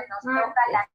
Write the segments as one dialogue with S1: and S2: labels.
S1: nos toca la...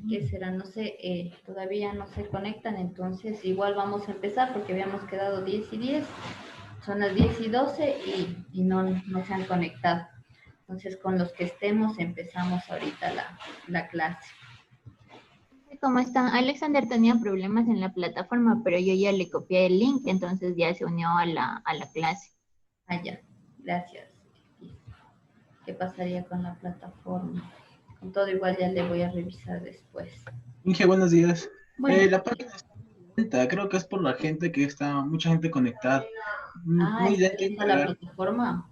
S2: ¿Qué será? No sé, todavía no se conectan, entonces igual vamos a empezar porque habíamos quedado 10 y 10, son las 10 y 12 y no se han conectado. Entonces con los que estemos empezamos ahorita la clase.
S3: ¿Cómo están? Alexander tenía problemas en la plataforma, pero yo ya le copié el link, entonces ya se unió a la clase.
S2: Ah, ya, gracias. ¿Qué pasaría con la plataforma? Con todo igual ya le voy a revisar después.
S4: Inge, buenos días.
S2: Bueno.
S4: La página está muy lenta, creo que es por la gente que está, mucha gente conectada. Muy
S2: ¿Está
S4: lenta
S2: lenta la plataforma?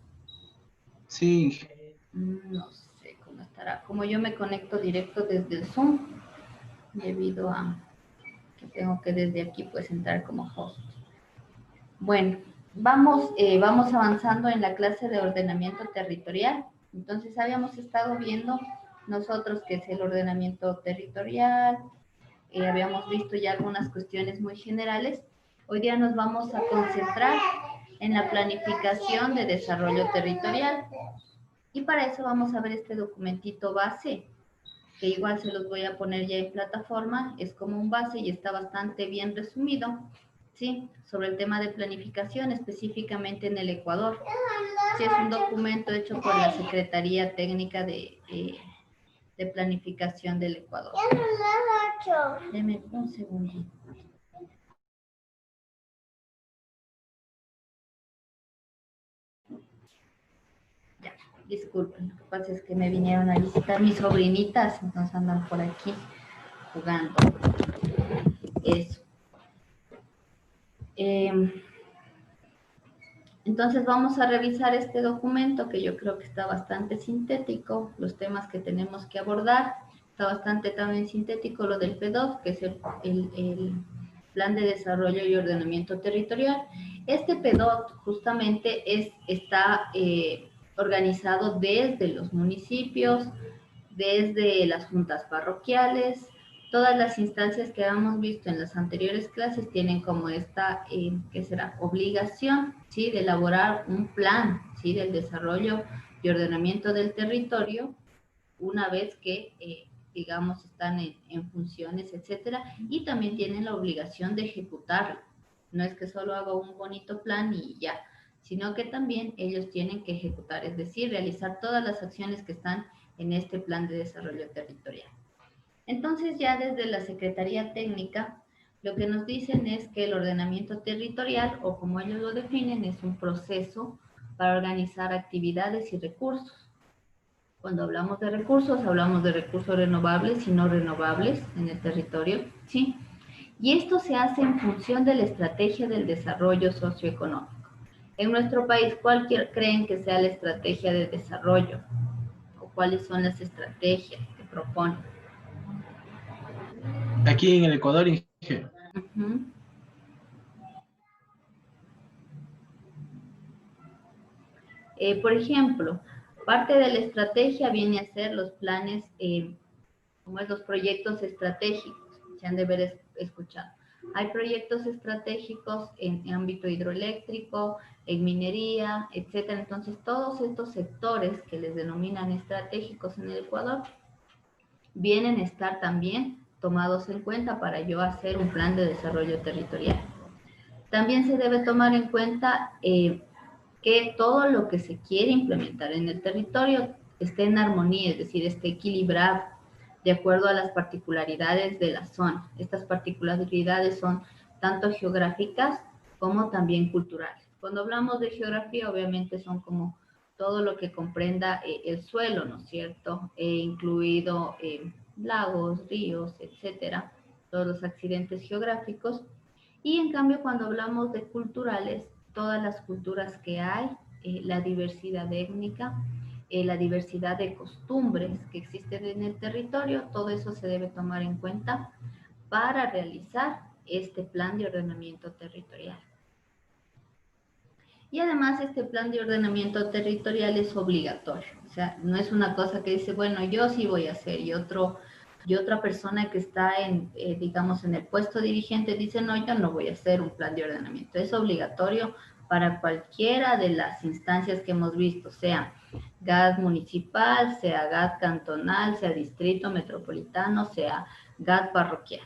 S4: Sí, Inge.
S2: No sé cómo estará. Como yo me conecto directo desde el Zoom, debido a que tengo que desde aquí pues entrar como host. Bueno, vamos avanzando en la clase de ordenamiento territorial. Entonces habíamos estado viendo nosotros qué es el ordenamiento territorial, habíamos visto ya algunas cuestiones muy generales. Hoy día nos vamos a concentrar en la planificación de desarrollo territorial. Y para eso vamos a ver este documentito base, que igual se los voy a poner ya en plataforma, es como un base y está bastante bien resumido, ¿sí? Sobre el tema de planificación, específicamente en el Ecuador. Sí, es un documento hecho por la Secretaría Técnica de Planificación del Ecuador. Deme un segundito. Ya, disculpen, lo que pasa es que me vinieron a visitar mis sobrinitas, entonces andan por aquí jugando. Eso. Entonces vamos a revisar este documento que yo creo que está bastante sintético, los temas que tenemos que abordar, está bastante también sintético lo del P2, que es el Plan de Desarrollo y Ordenamiento Territorial, Este PEDOT justamente está organizado desde los municipios, desde las juntas parroquiales. Todas las instancias que hemos visto en las anteriores clases tienen como esta, ¿qué será? Obligación, ¿sí? De elaborar un plan, ¿sí? Del desarrollo y ordenamiento del territorio una vez que, digamos, están en funciones, etcétera, y también tienen la obligación de ejecutarlo. No es que solo hago un bonito plan y ya, sino que también ellos tienen que ejecutar, es decir, realizar todas las acciones que están en este plan de desarrollo territorial. Entonces, ya desde la Secretaría Técnica, lo que nos dicen es que el ordenamiento territorial, o como ellos lo definen, es un proceso para organizar actividades y recursos. Cuando hablamos de recursos renovables y no renovables en el territorio, ¿sí? Y esto se hace en función de la estrategia del desarrollo socioeconómico. En nuestro país, ¿cuál creen que sea la estrategia de desarrollo? ¿O cuáles son las estrategias que proponen?
S4: Aquí en el Ecuador,
S2: Uh-huh. Por ejemplo, parte de la estrategia viene a ser los planes, como es los proyectos estratégicos, se han de haber escuchado. Hay proyectos estratégicos en ámbito hidroeléctrico, en minería, etcétera. Entonces, todos estos sectores que les denominan estratégicos en el Ecuador vienen a estar también tomados en cuenta para yo hacer un plan de desarrollo territorial. También se debe tomar en cuenta que todo lo que se quiere implementar en el territorio esté en armonía, es decir, esté equilibrado de acuerdo a las particularidades de la zona. Estas particularidades son tanto geográficas como también culturales. Cuando hablamos de geografía, obviamente son como todo lo que comprenda el suelo, ¿no es cierto? Incluido lagos, ríos, etcétera, todos los accidentes geográficos. Y en cambio, cuando hablamos de culturales, todas las culturas que hay, la diversidad étnica, la diversidad de costumbres que existen en el territorio, todo eso se debe tomar en cuenta para realizar este plan de ordenamiento territorial. Y además este plan de ordenamiento territorial es obligatorio, o sea, no es una cosa que dice, bueno, yo sí voy a hacer y otra persona que está digamos, en el puesto dirigente dice, no, yo no voy a hacer un plan de ordenamiento. Es obligatorio para cualquiera de las instancias que hemos visto, sea GAD municipal, sea GAD cantonal, sea distrito metropolitano, sea GAD parroquial.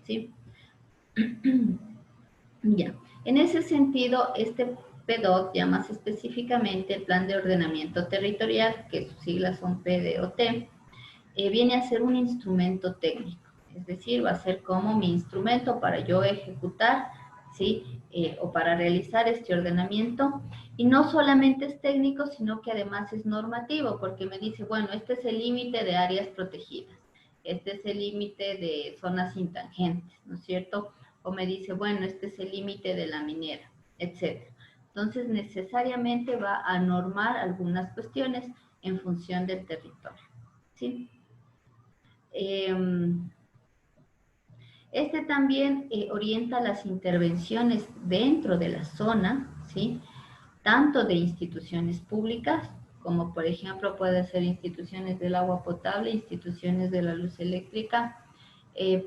S2: ¿Sí? Ya. En ese sentido, este PDOT, ya más específicamente el Plan de Ordenamiento Territorial, que sus siglas son PDOT, viene a ser un instrumento técnico, es decir, va a ser como mi instrumento para yo ejecutar, ¿sí? O para realizar este ordenamiento, y no solamente es técnico, sino que además es normativo, porque me dice, bueno, este es el límite de áreas protegidas, este es el límite de zonas intangentes, ¿no es cierto? O me dice, bueno, este es el límite de la minera, etcétera. Entonces, necesariamente va a normar algunas cuestiones en función del territorio, ¿sí? Este también orienta las intervenciones dentro de la zona, ¿sí? Tanto de instituciones públicas, como por ejemplo puede ser instituciones del agua potable, instituciones de la luz eléctrica,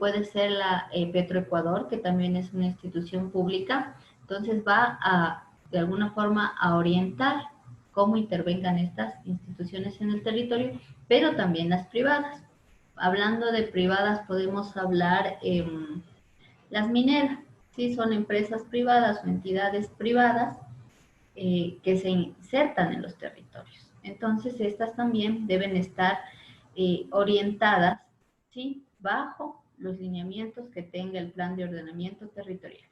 S2: puede ser la Petroecuador, que también es una institución pública. Entonces va a, de alguna forma, a orientar cómo intervengan estas instituciones en el territorio, pero también las privadas. Hablando de privadas, podemos hablar las mineras, ¿sí? Son empresas privadas o entidades privadas que se insertan en los territorios. Entonces, estas también deben estar orientadas, ¿sí? Bajo los lineamientos que tenga el plan de ordenamiento territorial.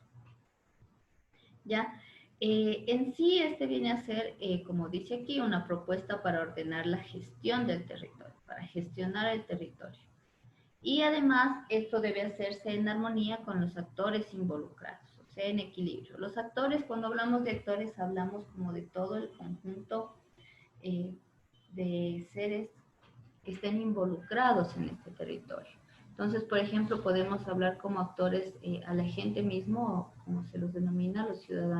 S2: ¿Ya? En sí, este viene a ser, como dice aquí, una propuesta para ordenar la gestión del territorio, para gestionar el territorio. Y además, esto debe hacerse en armonía con los actores involucrados, o sea, en equilibrio. Los actores, cuando hablamos de actores, hablamos como de todo el conjunto de seres que estén involucrados en este territorio. Entonces, por ejemplo, podemos hablar como actores a la gente mismo, como se los denomina, los ciudadanos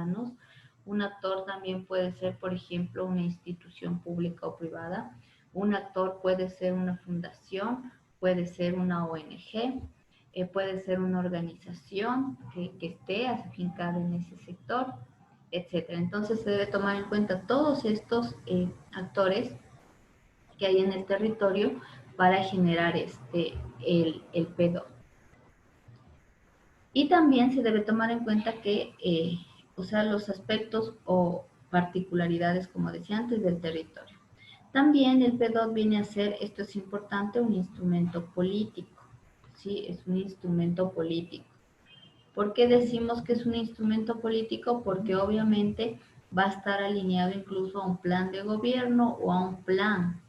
S2: Un actor también puede ser, por ejemplo, una institución pública o privada. Un actor puede ser una fundación, puede ser una ONG, puede ser una organización que esté afincada en ese sector, etcétera. Entonces se debe tomar en cuenta todos estos actores que hay en el territorio para generar el P2. Y también se debe tomar en cuenta que, o sea, los aspectos o particularidades, como decía antes, del territorio. También el P2 viene a ser, esto es importante, un instrumento político, ¿sí? Es un instrumento político. ¿Por qué decimos que es un instrumento político? Porque obviamente va a estar alineado incluso a un plan de gobierno o a un plan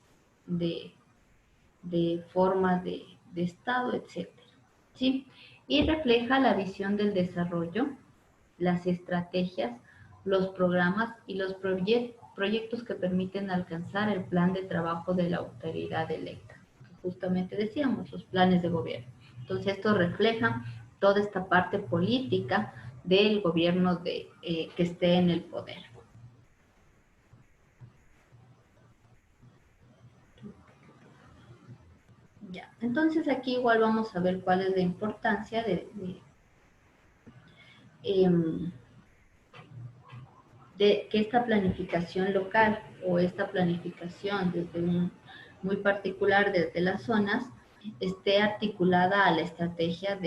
S2: de forma de Estado, etcétera, ¿sí? Y refleja la visión del desarrollo, las estrategias, los programas y los proyectos que permiten alcanzar el plan de trabajo de la autoridad electa. Justamente decíamos, los planes de gobierno. Entonces, esto refleja toda esta parte política del gobierno que esté en el poder. Ya, entonces aquí igual vamos a ver cuál es la importancia de que esta planificación local o esta planificación muy particular desde las zonas esté articulada a la estrategia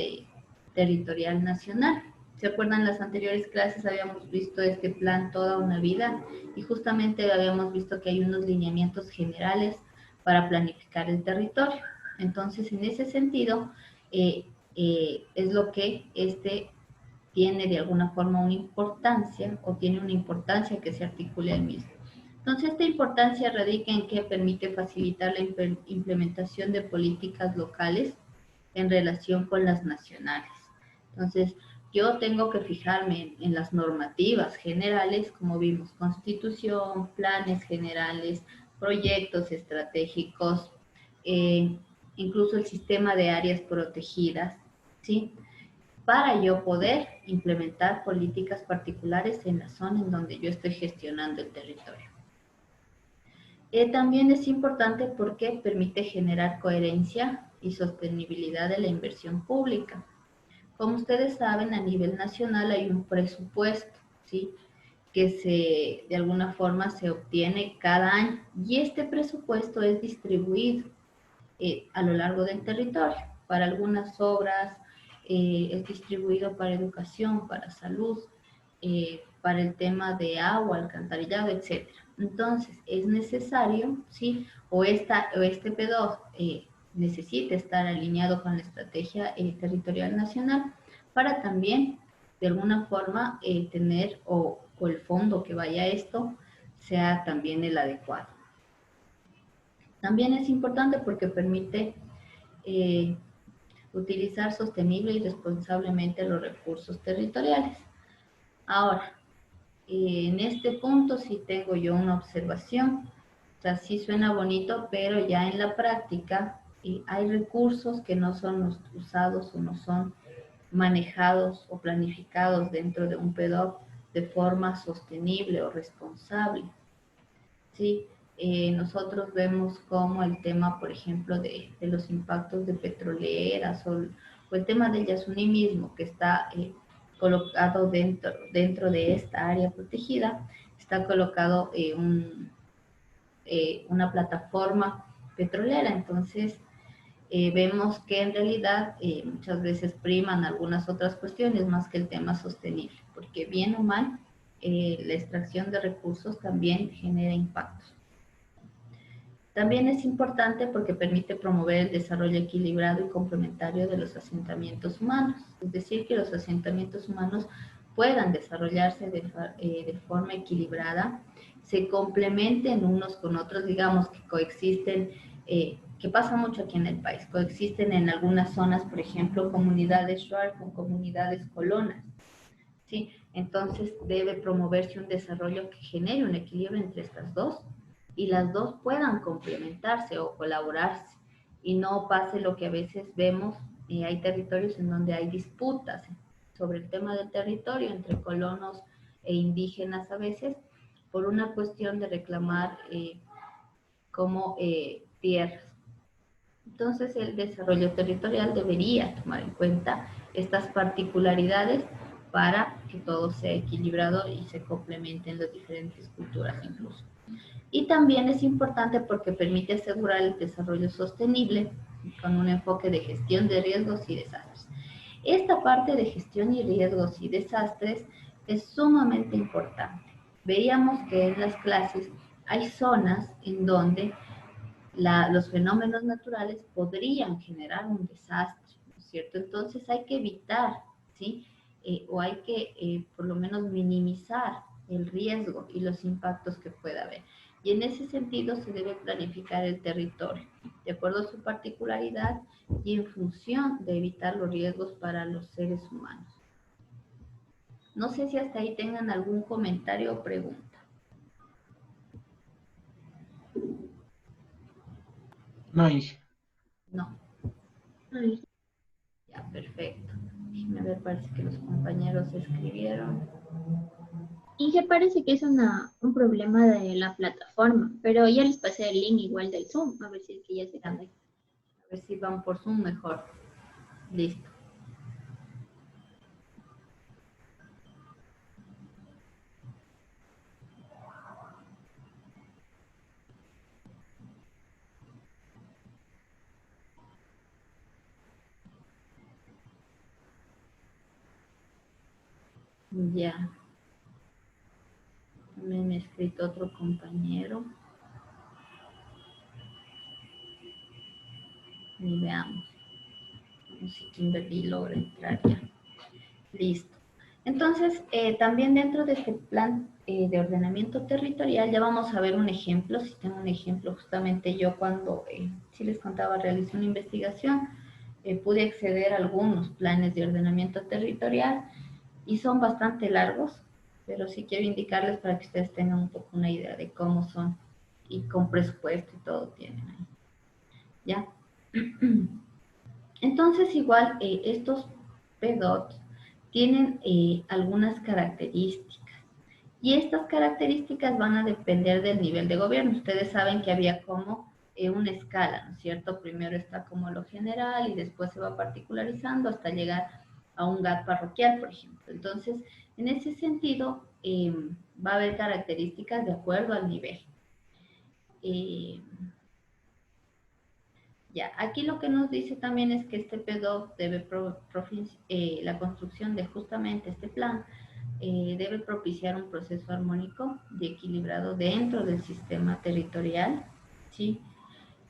S2: territorial nacional. ¿Se acuerdan? Las anteriores clases habíamos visto este plan Toda una Vida y justamente habíamos visto que hay unos lineamientos generales para planificar el territorio. Entonces, en ese sentido, es lo que tiene de alguna forma una importancia o tiene una importancia que se articule el mismo. Entonces, esta importancia radica en que permite facilitar la implementación de políticas locales en relación con las nacionales. Entonces, yo tengo que fijarme en las normativas generales, como vimos, constitución, planes generales, proyectos estratégicos, incluso el sistema de áreas protegidas, ¿sí? Para yo poder implementar políticas particulares en la zona en donde yo estoy gestionando el territorio. También es importante porque permite generar coherencia y sostenibilidad de la inversión pública. Como ustedes saben, a nivel nacional hay un presupuesto, ¿sí? Que de alguna forma se obtiene cada año y este presupuesto es distribuido a lo largo del territorio. Para algunas obras es distribuido para educación, para salud, para el tema de agua, alcantarillado, etc. Entonces, es necesario, ¿sí? O este P2 necesita estar alineado con la estrategia territorial nacional para también, de alguna forma, tener o el fondo que vaya a esto sea también el adecuado. También es importante porque permite utilizar sostenible y responsablemente los recursos territoriales. Ahora, en este punto sí tengo yo una observación. O sea, sí suena bonito, pero ya en la práctica hay recursos que no son usados o no son manejados o planificados dentro de un PDOC de forma sostenible o responsable. ¿Sí? Nosotros vemos como el tema, por ejemplo, de los impactos de petroleras o el tema del Yasuní mismo, que está colocado dentro de esta área protegida, está colocado una plataforma petrolera. Entonces, vemos que en realidad muchas veces priman algunas otras cuestiones más que el tema sostenible, porque bien o mal, la extracción de recursos también genera impactos. También es importante porque permite promover el desarrollo equilibrado y complementario de los asentamientos humanos, es decir, que los asentamientos humanos puedan desarrollarse de forma equilibrada, se complementen unos con otros, digamos que coexisten, que pasa mucho aquí en el país, coexisten en algunas zonas, por ejemplo, comunidades Shuar con comunidades colonas, ¿sí? Entonces debe promoverse un desarrollo que genere un equilibrio entre estas dos, y las dos puedan complementarse o colaborarse y no pase lo que a veces vemos, hay territorios en donde hay disputas sobre el tema del territorio entre colonos e indígenas a veces, por una cuestión de reclamar como tierras. Entonces, el desarrollo territorial debería tomar en cuenta estas particularidades para que todo sea equilibrado y se complementen las diferentes culturas incluso. Y también es importante porque permite asegurar el desarrollo sostenible con un enfoque de gestión de riesgos y desastres. Esta parte de gestión y riesgos y desastres es sumamente importante. Veíamos que en las clases hay zonas en donde los fenómenos naturales podrían generar un desastre, ¿no es cierto? Entonces hay que evitar, ¿sí? O hay que por lo menos minimizar el riesgo y los impactos que pueda haber. Y en ese sentido se debe planificar el territorio, de acuerdo a su particularidad y en función de evitar los riesgos para los seres humanos. No sé si hasta ahí tengan algún comentario o pregunta.
S4: No, Inge.
S2: No.
S3: Ay,
S2: Ya, perfecto. Déjenme ver, parece que los compañeros escribieron.
S3: Inge, parece que es un problema de la plataforma, pero ya les pasé el link igual del Zoom, a ver si es que ya se conecta.
S2: A ver si van por Zoom mejor. Listo. Ya. También me ha escrito otro compañero. Y veamos. Vamos si Kimberly logra entrar ya. Listo. Entonces, también dentro de este plan de ordenamiento territorial, ya vamos a ver un ejemplo. Si tengo un ejemplo, justamente yo cuando, si les contaba, realicé una investigación, pude acceder a algunos planes de ordenamiento territorial y son bastante largos, pero sí quiero indicarles para que ustedes tengan un poco una idea de cómo son y con presupuesto y todo tienen ahí. ¿Ya? Entonces, igual, estos PDOT tienen algunas características y estas características van a depender del nivel de gobierno. Ustedes saben que había como una escala, ¿no es cierto? Primero está como lo general y después se va particularizando hasta llegar a un GAT parroquial, por ejemplo. Entonces, en ese sentido, va a haber características de acuerdo al nivel. Ya, aquí lo que nos dice también es que este PDOF debe, la construcción de justamente este plan, debe propiciar un proceso armónico y equilibrado dentro del sistema territorial, ¿sí?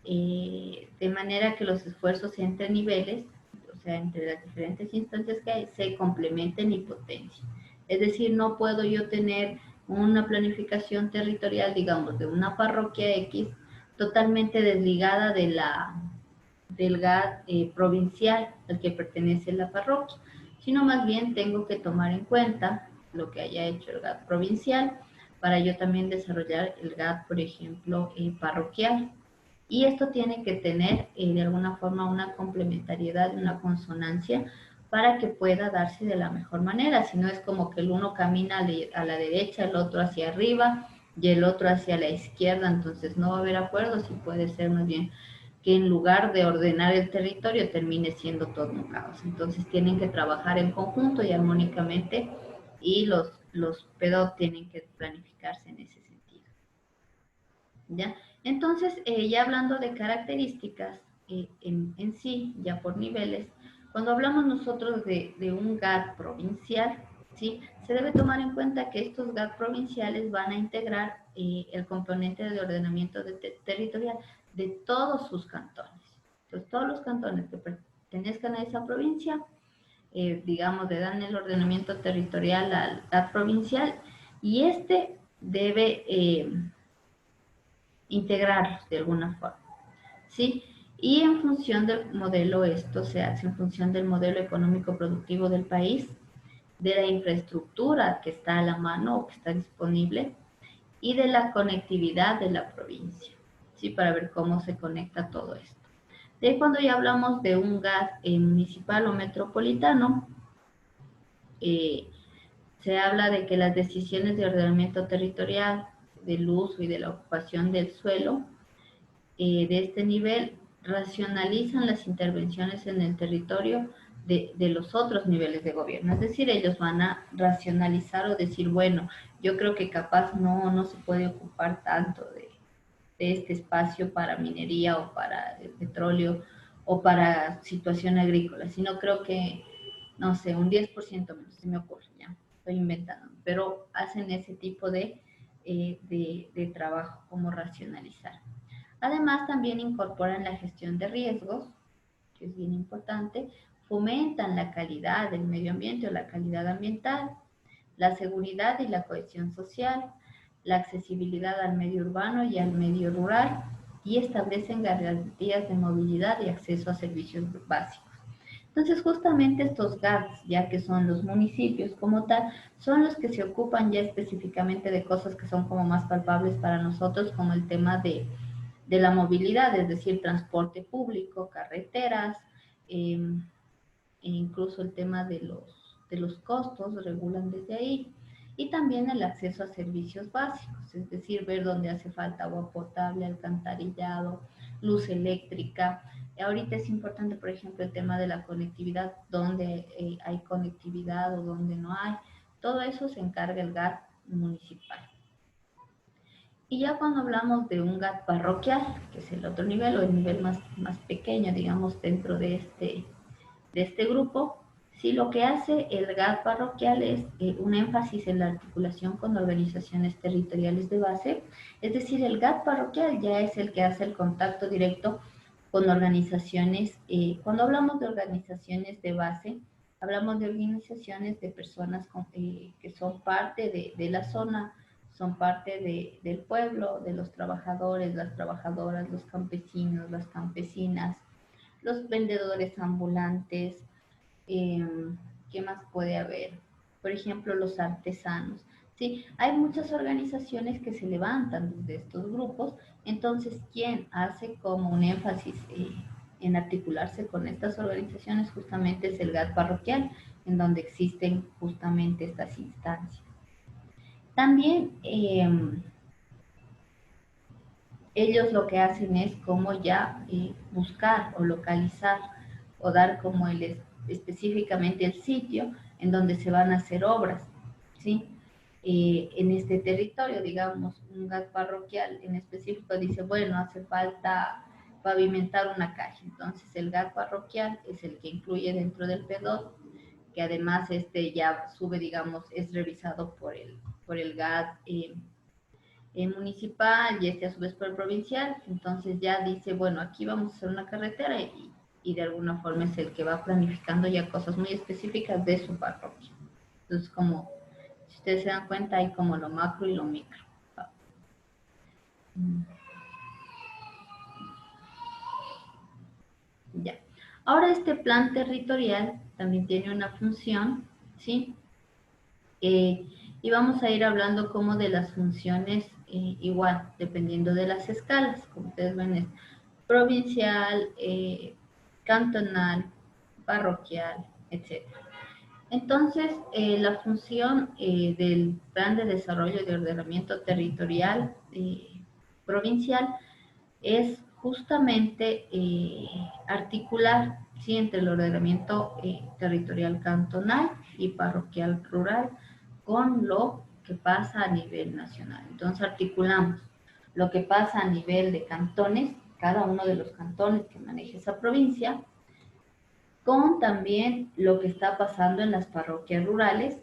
S2: De manera que los esfuerzos entre niveles, o sea, entre las diferentes instancias que hay, se complementen y potencien. Es decir, no puedo yo tener una planificación territorial, digamos, de una parroquia X, totalmente desligada del GAT provincial al que pertenece la parroquia, sino más bien tengo que tomar en cuenta lo que haya hecho el GAT provincial para yo también desarrollar el GAT, por ejemplo, parroquial. Y esto tiene que tener de alguna forma una complementariedad, una consonancia para que pueda darse de la mejor manera. Si no es como que el uno camina a la derecha, el otro hacia arriba y el otro hacia la izquierda, entonces no va a haber acuerdos y puede ser más bien que en lugar de ordenar el territorio termine siendo todo un caos. Entonces tienen que trabajar en conjunto y armónicamente y los PDOT tienen que planificarse en ese sentido. ¿Ya? Entonces, ya hablando de características en sí, ya por niveles, cuando hablamos nosotros de un GAT provincial, ¿sí? Se debe tomar en cuenta que estos GAT provinciales van a integrar el componente de ordenamiento territorial de todos sus cantones. Entonces, todos los cantones que pertenezcan a esa provincia, digamos, le dan el ordenamiento territorial al GAT provincial y este debe integrarlos de alguna forma, ¿sí? Y en función del modelo, esto se hace en función del modelo económico productivo del país, de la infraestructura que está a la mano o que está disponible y de la conectividad de la provincia, ¿sí? Para ver cómo se conecta todo esto. De cuando ya hablamos de un GAT municipal o metropolitano, se habla de que las decisiones de ordenamiento territorial, del uso y de la ocupación del suelo, de este nivel, racionalizan las intervenciones en el territorio de los otros niveles de gobierno. Es decir, ellos van a racionalizar o decir, bueno, yo creo que capaz no se puede ocupar tanto de este espacio para minería o para el petróleo o para situación agrícola, sino creo que, no sé, un 10% menos, se me ocurre, ya, estoy inventando, pero hacen ese tipo de trabajo, como racionalizar. Además, también incorporan la gestión de riesgos, que es bien importante, fomentan la calidad del medio ambiente o la calidad ambiental, la seguridad y la cohesión social, la accesibilidad al medio urbano y al medio rural, y establecen garantías de movilidad y acceso a servicios básicos. Entonces, justamente estos GATS, ya que son los municipios como tal, son los que se ocupan ya específicamente de cosas que son como más palpables para nosotros, como el tema de la movilidad, es decir, transporte público, carreteras, e incluso el tema de los costos regulan desde ahí. Y también el acceso a servicios básicos, es decir, ver dónde hace falta agua potable, alcantarillado, luz eléctrica. Ahorita es importante, por ejemplo, el tema de la conectividad, dónde hay conectividad o dónde no hay. Todo eso se encarga el GAT municipal. Y ya cuando hablamos de un GAT parroquial, que es el otro nivel o el nivel más pequeño, digamos, dentro de este grupo, sí, lo que hace el GAT parroquial es un énfasis en la articulación con organizaciones territoriales de base, es decir, el GAT parroquial ya es el que hace el contacto directo con organizaciones. Cuando hablamos de organizaciones de base, hablamos de organizaciones de personas que son parte de la zona, son parte del pueblo, de los trabajadores, las trabajadoras, los campesinos, las campesinas, los vendedores ambulantes. ¿Qué más puede haber? Por ejemplo, los artesanos. Sí, hay muchas organizaciones que se levantan desde estos grupos, entonces quien hace como un énfasis en articularse con estas organizaciones justamente es el GAT parroquial, en donde existen justamente estas instancias. También ellos lo que hacen es como ya buscar o localizar o dar como específicamente el sitio en donde se van a hacer obras, ¿sí? En este territorio, digamos, un GAT parroquial en específico dice, bueno, hace falta pavimentar una calle, entonces el GAT parroquial es el que incluye dentro del PEDOT, que además ya sube, digamos, es revisado por el GAT municipal y a su vez por el provincial, entonces ya dice, bueno, aquí vamos a hacer una carretera y de alguna forma es el que va planificando ya cosas muy específicas de su parroquia. Entonces, como si ustedes se dan cuenta, hay como lo macro y lo micro. Ya. Ahora este plan territorial también tiene una función, ¿sí? Y vamos a ir hablando como de las funciones igual, dependiendo de las escalas, como ustedes ven es provincial, cantonal, parroquial, etc. Entonces, la función del Plan de Desarrollo de Ordenamiento Territorial provincial es justamente articular, ¿sí?, entre el ordenamiento territorial cantonal y parroquial rural con lo que pasa a nivel nacional. Entonces articulamos lo que pasa a nivel de cantones, cada uno de los cantones que maneja esa provincia, con también lo que está pasando en las parroquias rurales,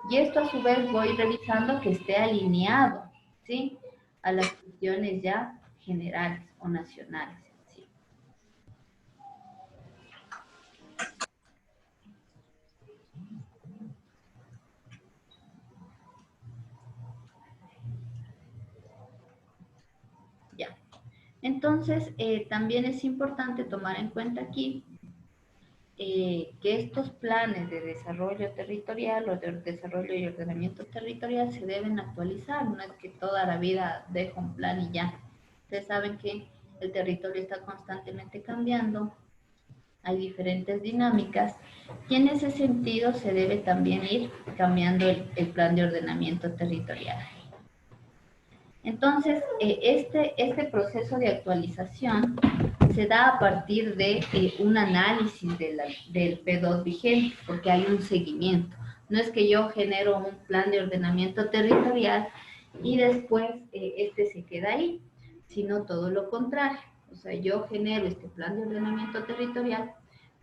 S2: y esto a su vez voy revisando que esté alineado, ¿sí?, a las cuestiones ya generales o nacionales. ¿Sí? Ya. Entonces, también es importante tomar en cuenta aquí que estos planes de desarrollo territorial o de desarrollo y ordenamiento territorial se deben actualizar, no es que toda la vida dejo un plan y ya. Ustedes saben que el territorio está constantemente cambiando, hay diferentes dinámicas y en ese sentido se debe también ir cambiando el plan de ordenamiento territorial. Entonces, este proceso de actualización se da a partir de un análisis del P2 vigente, porque hay un seguimiento. No es que yo genero un plan de ordenamiento territorial y después este se queda ahí, sino todo lo contrario. O sea, yo genero este plan de ordenamiento territorial,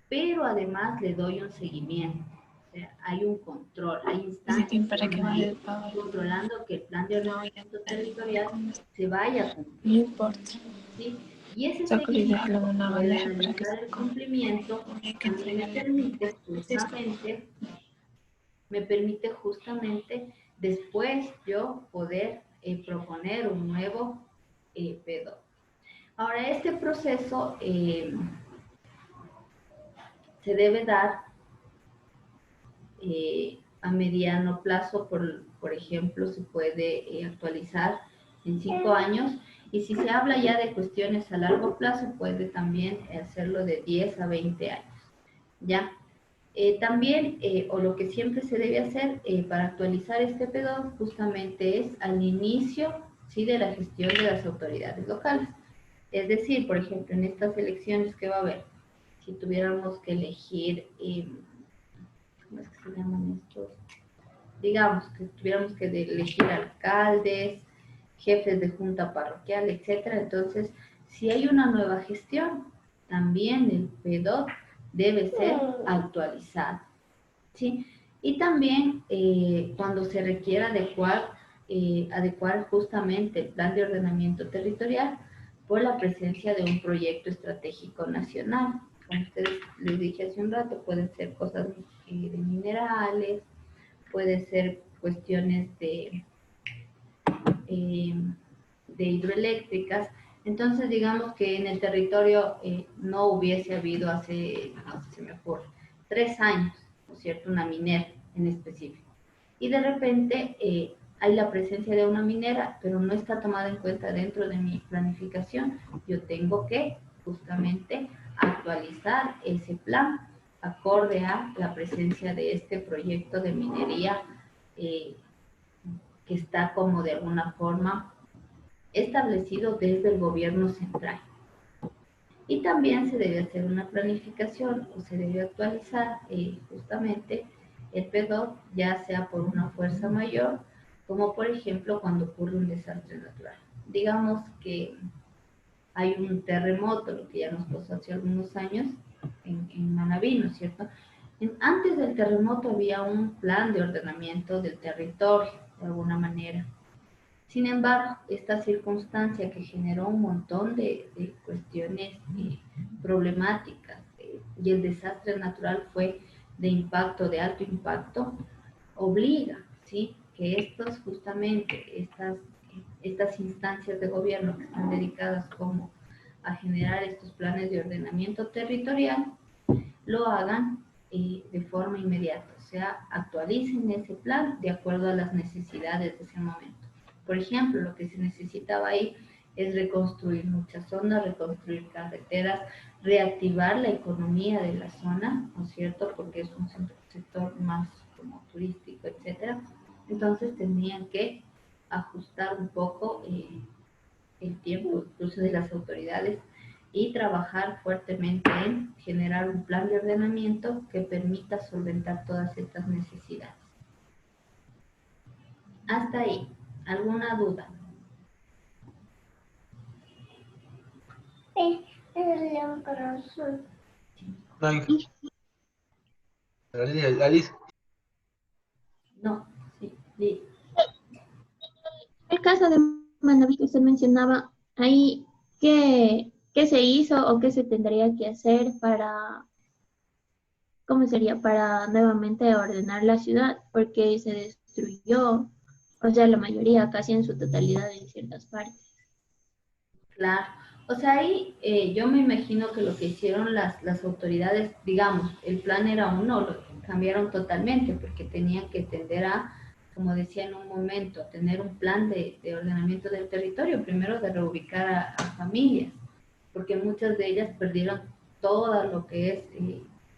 S2: pero además le doy un seguimiento. O sea, hay un control, hay instancias que van a ir controlando que el plan de ordenamiento territorial se vaya cumpliendo.
S5: No importa.
S2: ¿Sí? Y ese
S5: Solo quería
S2: seguimiento,
S5: dejarlo en una
S2: al
S5: bandeja para que
S2: analizar
S5: se
S2: el
S5: coma.
S2: cumplimiento,
S5: Hay que
S2: a mí
S5: entregarle.
S2: me permite justamente después yo poder proponer un nuevo P2. Ahora, este proceso se debe dar a mediano plazo, por ejemplo, se puede actualizar en 5 años, y si se habla ya de cuestiones a largo plazo, puede también hacerlo de 10 a 20 años, ¿ya? También, o lo que siempre se debe hacer para actualizar este P2 justamente es al inicio, ¿sí?, de la gestión de las autoridades locales. Es decir, por ejemplo, en estas elecciones que va a haber, si tuviéramos que elegir, ¿cómo es que se llaman estos? Digamos que tuviéramos que elegir alcaldes, jefes de junta parroquial, etcétera. Entonces, si hay una nueva gestión, también el P2 debe ser actualizado, ¿sí? Y también cuando se requiera adecuar justamente el plan de ordenamiento territorial por la presencia de un proyecto estratégico nacional. Como ustedes les dije hace un rato, pueden ser cosas de minerales, puede ser cuestiones de hidroeléctricas. Entonces, digamos que en el territorio no hubiese habido hace, no sé, se me ocurre, 3 años, ¿no es cierto?, una minera en específico. Y de repente hay la presencia de una minera, pero no está tomada en cuenta dentro de mi planificación. Yo tengo que justamente actualizar ese plan acorde a la presencia de este proyecto de minería que está como de alguna forma establecido desde el gobierno central. Y también se debe hacer una planificación o se debe actualizar justamente el P2, ya sea por una fuerza mayor, como por ejemplo cuando ocurre un desastre natural. Digamos que hay un terremoto, lo que ya nos pasó hace algunos años en Manabí, ¿no es cierto? Antes del terremoto había un plan de ordenamiento del territorio, de alguna manera. Sin embargo, esta circunstancia que generó un montón de cuestiones problemáticas y el desastre natural fue de impacto, de alto impacto, obliga, ¿sí?, que estas instancias de gobierno que están dedicadas como a generar estos planes de ordenamiento territorial, lo hagan de forma inmediata, o sea, actualicen ese plan de acuerdo a las necesidades de ese momento. Por ejemplo, lo que se necesitaba ahí es reconstruir muchas zonas, reconstruir carreteras, reactivar la economía de la zona, ¿no es cierto?, porque es un sector más como turístico, etcétera. Entonces tenían que ajustar un poco el tiempo incluso de las autoridades y trabajar fuertemente en generar un plan de ordenamiento que permita solventar todas estas necesidades. Hasta ahí, ¿alguna duda?
S4: Alice.
S2: No, sí, sí.
S3: El caso de Manaví que usted mencionaba, ahí, ¿qué se hizo o qué se tendría que hacer para, cómo sería, para nuevamente ordenar la ciudad? Porque se destruyó, o sea, la mayoría, casi en su totalidad en ciertas partes.
S2: Claro, o sea, ahí yo me imagino que lo que hicieron las autoridades, digamos, el plan era uno, lo cambiaron totalmente porque tenían que tender a, como decía en un momento, tener un plan de ordenamiento del territorio, primero de reubicar a familias, porque muchas de ellas perdieron todo lo que es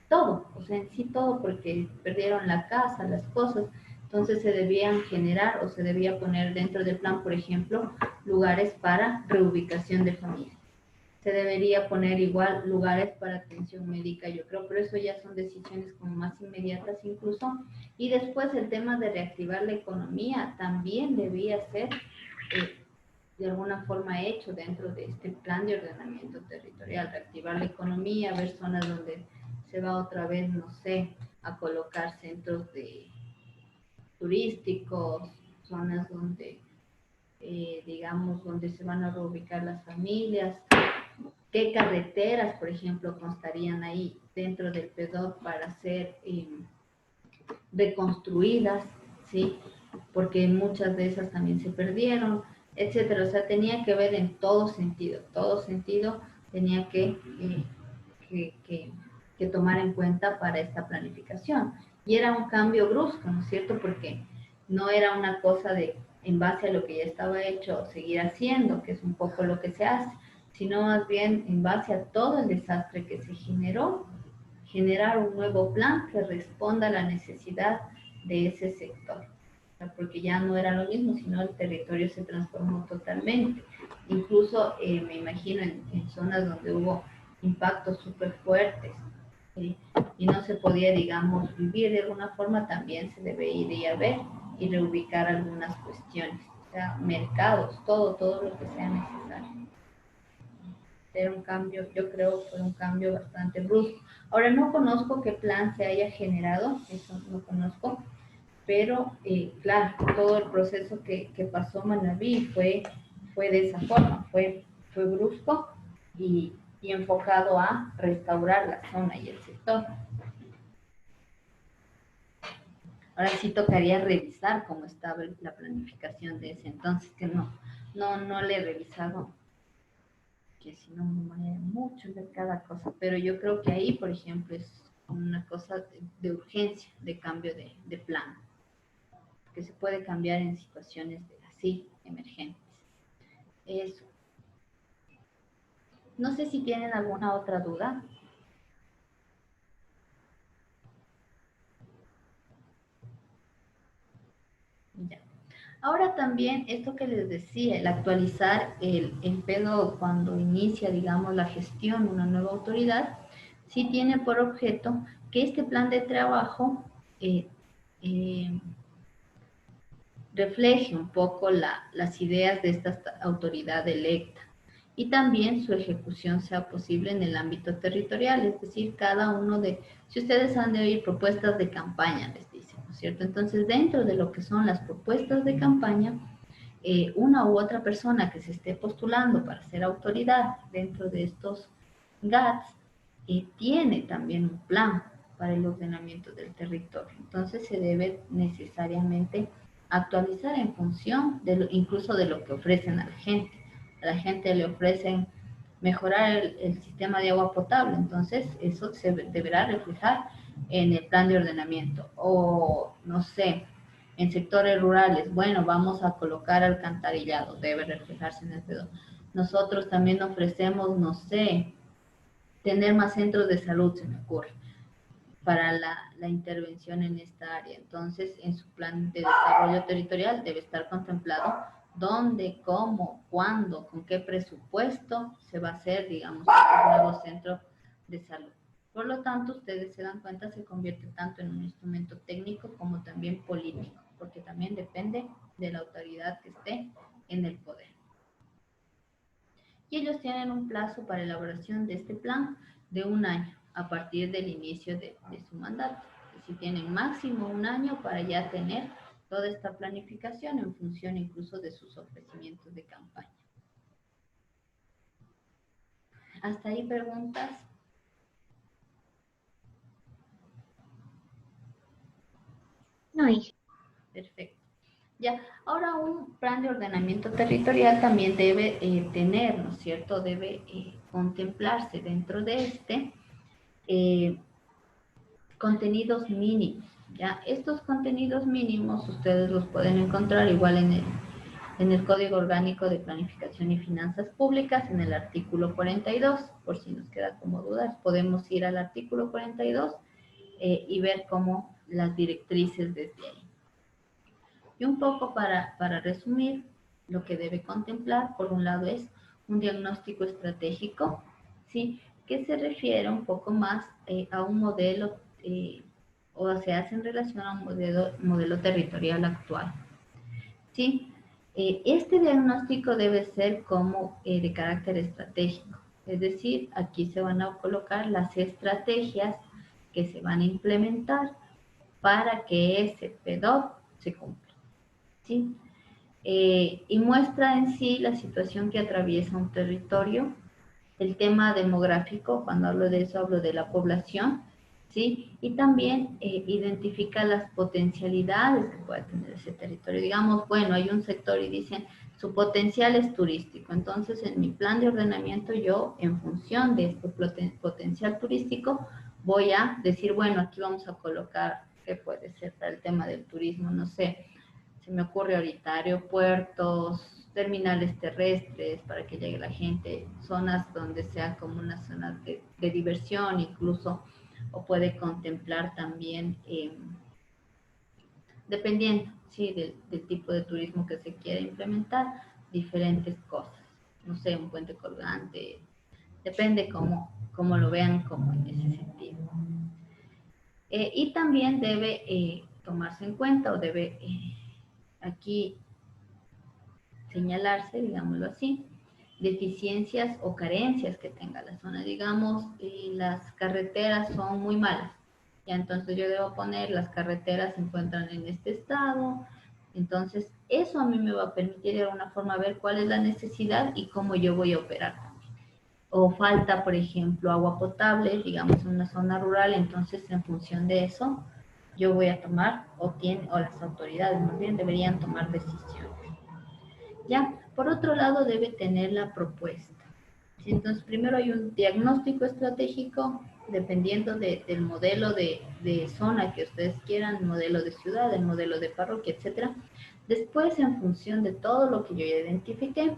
S2: todo, o sea, en sí todo, porque perdieron la casa, las cosas. Entonces se debían generar o se debía poner dentro del plan, por ejemplo, lugares para reubicación de familia. Se debería poner igual lugares para atención médica, yo creo, pero eso ya son decisiones como más inmediatas incluso. Y después el tema de reactivar la economía también debía ser de alguna forma hecho dentro de este plan de ordenamiento territorial, reactivar la economía, ver zonas donde se va otra vez, no sé, a colocar centros turísticos, zonas donde, digamos, donde se van a reubicar las familias, qué carreteras, por ejemplo, constarían ahí dentro del PEDOT para ser reconstruidas, ¿sí? Porque muchas de esas también se perdieron, etcétera. O sea, tenía que ver en todo sentido tenía que tomar en cuenta para esta planificación. Y era un cambio brusco, ¿no es cierto? Porque no era una cosa de, en base a lo que ya estaba hecho, seguir haciendo, que es un poco lo que se hace, sino más bien en base a todo el desastre que se generó, generar un nuevo plan que responda a la necesidad de ese sector. Porque ya no era lo mismo, sino el territorio se transformó totalmente. Incluso me imagino en zonas donde hubo impactos súper fuertes, ¿sí? Y no se podía, digamos, vivir de alguna forma, también se debería ver y reubicar algunas cuestiones, o sea, mercados, todo lo que sea necesario. Era un cambio, yo creo que fue un cambio bastante brusco. Ahora no conozco qué plan se haya generado, eso no conozco, pero claro, todo el proceso que pasó Manabí fue de esa forma, fue brusco y enfocado a restaurar la zona y el sector. Ahora sí tocaría revisar cómo estaba la planificación de ese entonces, que no le he revisado, que si no me maneja mucho de cada cosa, pero yo creo que ahí, por ejemplo, es una cosa de urgencia, de cambio de plan, que se puede cambiar en situaciones así, emergentes. Eso. No sé si tienen alguna otra duda. Ya. Ahora también esto que les decía, el actualizar el PEDO cuando inicia, digamos, la gestión, una nueva autoridad, sí tiene por objeto que este plan de trabajo refleje un poco las ideas de esta autoridad electa y también su ejecución sea posible en el ámbito territorial, es decir, cada uno si ustedes han de oír propuestas de campaña, les dicen, ¿no es cierto? Entonces, dentro de lo que son las propuestas de campaña, una u otra persona que se esté postulando para ser autoridad dentro de estos GATS, tiene también un plan para el ordenamiento del territorio. Entonces, se debe necesariamente actualizar en función incluso de lo que ofrecen a la gente. A la gente le ofrecen mejorar el sistema de agua potable, entonces eso se deberá reflejar en el plan de ordenamiento. O, no sé, en sectores rurales, bueno, vamos a colocar alcantarillado, debe reflejarse en el PEDO. Nosotros también ofrecemos, no sé, tener más centros de salud, se me ocurre, para la intervención en esta área. Entonces, en su plan de desarrollo territorial debe estar contemplado dónde, cómo, cuándo, con qué presupuesto se va a hacer, digamos, este nuevo centro de salud. Por lo tanto, ustedes se dan cuenta, se convierte tanto en un instrumento técnico como también político, porque también depende de la autoridad que esté en el poder. Y ellos tienen un plazo para elaboración de este plan de 1 año a partir del inicio de su mandato. Es decir, tienen máximo 1 año para ya tener toda esta planificación en función incluso de sus ofrecimientos de campaña. ¿Hasta ahí preguntas?
S3: No, hija.
S2: Perfecto. Ya, ahora un plan de ordenamiento territorial también debe tener, ¿no es cierto? Debe contemplarse dentro de este contenidos mínimos. Ya, estos contenidos mínimos ustedes los pueden encontrar igual en el Código Orgánico de Planificación y Finanzas Públicas, en el artículo 42, por si nos queda como dudas, podemos ir al artículo 42 y ver cómo las directrices desde ahí. Y un poco para resumir, lo que debe contemplar, por un lado, es un diagnóstico estratégico, ¿sí? Que se refiere un poco más a un modelo, o se hace en relación a un modelo territorial actual, ¿sí? Este diagnóstico debe ser como de carácter estratégico, es decir, aquí se van a colocar las estrategias que se van a implementar para que ese PDOP se cumpla, ¿sí? Y muestra en sí la situación que atraviesa un territorio, el tema demográfico, cuando hablo de eso hablo de la población, ¿sí? Y también identifica las potencialidades que pueda tener ese territorio. Digamos, bueno, hay un sector y dicen, su potencial es turístico, entonces en mi plan de ordenamiento yo, en función de este potencial turístico, voy a decir, bueno, aquí vamos a colocar, ¿qué puede ser para el tema del turismo? No sé, se me ocurre ahorita, aeropuertos, terminales terrestres para que llegue la gente, zonas donde sea como una zona de diversión incluso, o puede contemplar también, dependiendo, ¿sí? del tipo de turismo que se quiera implementar, diferentes cosas. No sé, un puente colgante, depende cómo lo vean como en ese sentido. Y también debe tomarse en cuenta o debe aquí señalarse, digámoslo así, deficiencias o carencias que tenga la zona. Digamos, las carreteras son muy malas, ya entonces yo debo poner las carreteras se encuentran en este estado, entonces eso a mí me va a permitir de alguna forma ver cuál es la necesidad y cómo yo voy a operar también. O falta, por ejemplo, agua potable, digamos, en una zona rural, entonces en función de eso yo voy a tomar, o las autoridades más bien deberían tomar decisiones. Ya, por otro lado debe tener la propuesta. Entonces, primero hay un diagnóstico estratégico, dependiendo del modelo de zona que ustedes quieran, el modelo de ciudad, el modelo de parroquia, etcétera. Después, en función de todo lo que yo ya identifiqué,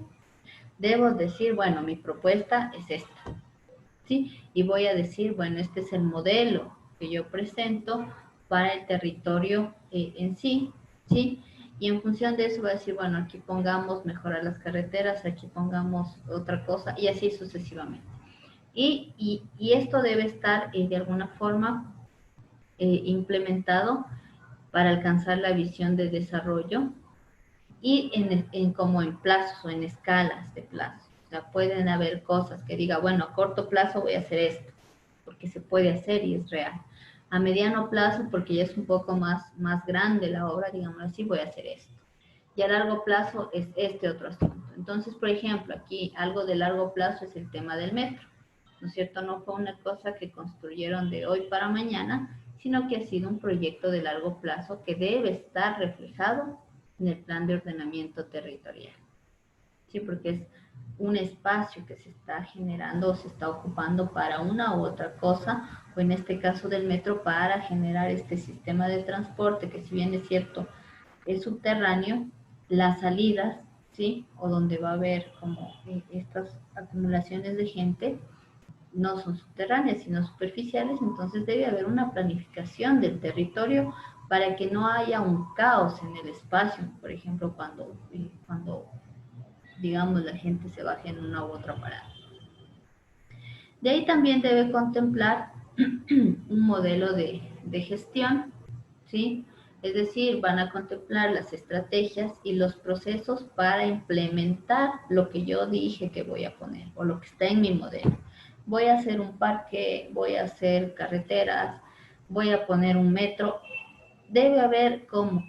S2: debo decir, bueno, mi propuesta es esta, ¿sí? Y voy a decir, bueno, este es el modelo que yo presento para el territorio en sí, ¿sí? Y en función de eso voy a decir, bueno, aquí pongamos mejorar las carreteras, aquí pongamos otra cosa, y así sucesivamente. Y esto debe estar de alguna forma implementado para alcanzar la visión de desarrollo y como en plazos o en escalas de plazo. O sea, pueden haber cosas que diga, bueno, a corto plazo voy a hacer esto, porque se puede hacer y es real. A mediano plazo, porque ya es un poco más grande la obra, digamos así, voy a hacer esto. Y a largo plazo es este otro asunto. Entonces, por ejemplo, aquí algo de largo plazo es el tema del metro, ¿no es cierto? No fue una cosa que construyeron de hoy para mañana, sino que ha sido un proyecto de largo plazo que debe estar reflejado en el plan de ordenamiento territorial. Sí, porque es un espacio que se está generando o se está ocupando para una u otra cosa, o en este caso del metro, para generar este sistema de transporte que, si bien es cierto, es subterráneo, las salidas, ¿sí? O donde va a haber como estas acumulaciones de gente, no son subterráneas, sino superficiales, entonces debe haber una planificación del territorio para que no haya un caos en el espacio, por ejemplo, cuando digamos, la gente se baje en una u otra parada. De ahí también debe contemplar un modelo de gestión, ¿sí? Es decir, van a contemplar las estrategias y los procesos para implementar lo que yo dije que voy a poner o lo que está en mi modelo. Voy a hacer un parque, voy a hacer carreteras, voy a poner un metro. Debe haber cómo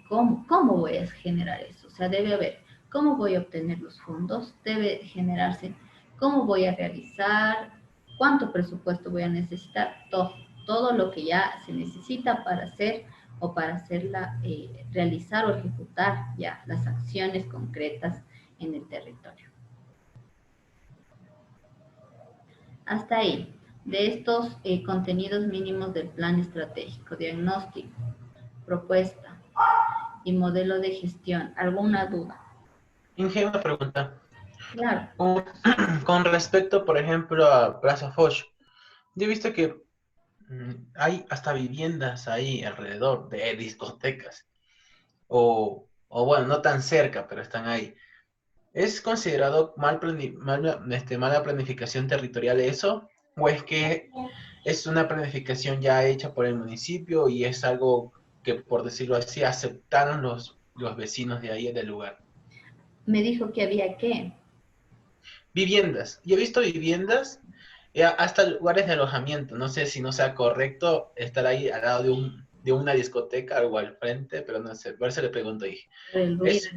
S2: voy a generar eso. O sea, debe haber cómo voy a obtener los fondos, debe generarse cómo voy a realizar, cuánto presupuesto voy a necesitar, todo lo que ya se necesita para hacer o para hacerla, realizar o ejecutar ya las acciones concretas en el territorio. Hasta ahí, de estos contenidos mínimos del plan estratégico, diagnóstico, propuesta y modelo de gestión. ¿Alguna duda?
S5: Inge, una pregunta.
S2: Claro.
S5: Con, con respecto, por ejemplo, a Plaza Foch, yo he visto que hay hasta viviendas ahí alrededor de discotecas, o bueno, no tan cerca, pero están ahí. ¿Es considerado mala planificación territorial eso? ¿O es que es una planificación ya hecha por el municipio y es algo que, por decirlo así, aceptaron los vecinos de ahí del lugar?
S2: Me dijo que había que.
S5: Viviendas. Yo he visto viviendas, hasta lugares de alojamiento. No sé si no sea correcto estar ahí al lado de una discoteca o al frente, pero no sé. Por eso le pregunto, dije.
S2: Por el ruido.
S5: ¿Es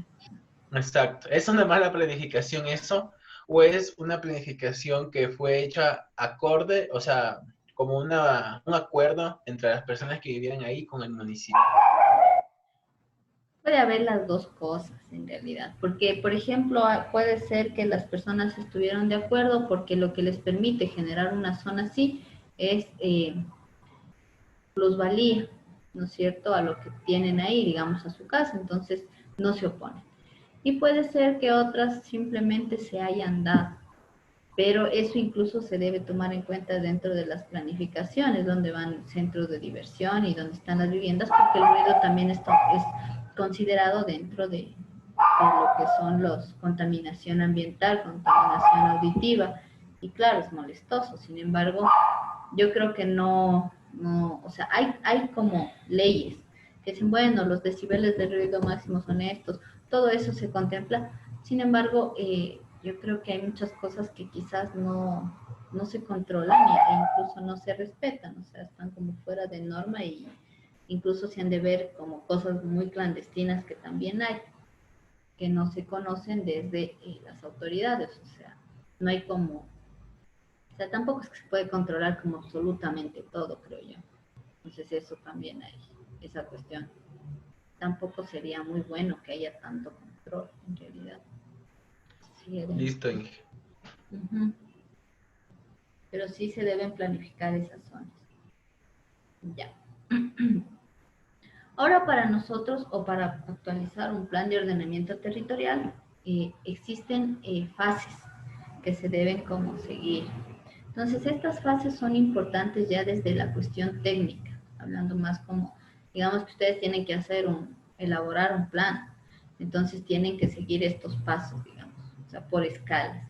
S5: exacto? ¿Es una mala planificación eso? ¿O es una planificación que fue hecha acorde, o sea, como un acuerdo entre las personas que vivían ahí con el municipio?
S2: Puede haber las dos cosas en realidad, porque por ejemplo puede ser que las personas estuvieron de acuerdo porque lo que les permite generar una zona así es plusvalía, ¿no es cierto?, a lo que tienen ahí, digamos, a su casa, entonces no se oponen. Y puede ser que otras simplemente se hayan dado, pero eso incluso se debe tomar en cuenta dentro de las planificaciones, donde van centros de diversión y donde están las viviendas, porque el ruido también es considerado dentro de lo que son los contaminación ambiental, contaminación auditiva, y claro, es molestoso. Sin embargo, yo creo que no, o sea, hay como leyes que dicen, bueno, los decibeles de ruido máximo son estos, todo eso se contempla. Sin embargo, yo creo que hay muchas cosas que quizás no se controlan e incluso no se respetan, o sea, están como fuera de norma y incluso se han de ver como cosas muy clandestinas que también hay, que no se conocen desde las autoridades, o sea, no hay como, o sea, tampoco es que se puede controlar como absolutamente todo, creo yo. Entonces eso también hay, esa cuestión. Tampoco sería muy bueno que haya tanto control, en realidad. Sí,
S5: Listo, Inge.
S2: uh-huh. Pero sí se deben planificar esas zonas. Ya. Ahora para nosotros o para actualizar un plan de ordenamiento territorial, existen fases que se deben como seguir. Entonces estas fases son importantes ya desde la cuestión técnica, hablando más como, digamos que ustedes tienen que elaborar un plan, entonces tienen que seguir estos pasos, digamos, o sea, por escalas.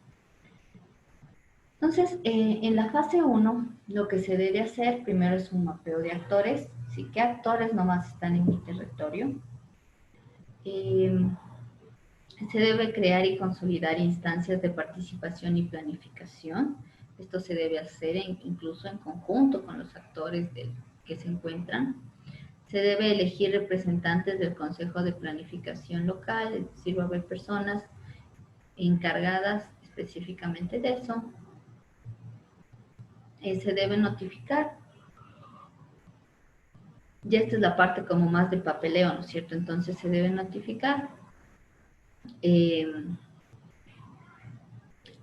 S2: Entonces, en la fase 1, lo que se debe hacer primero es un mapeo de actores, ¿sí? ¿Qué actores nomás están en mi territorio? Se debe crear y consolidar instancias de participación y planificación. Esto se debe hacer incluso en conjunto con los actores que se encuentran. Se debe elegir representantes del Consejo de Planificación Local, es decir, va a haber personas encargadas específicamente de eso. Se debe notificar. Ya esta es la parte como más de papeleo, ¿no es cierto? Entonces se debe notificar.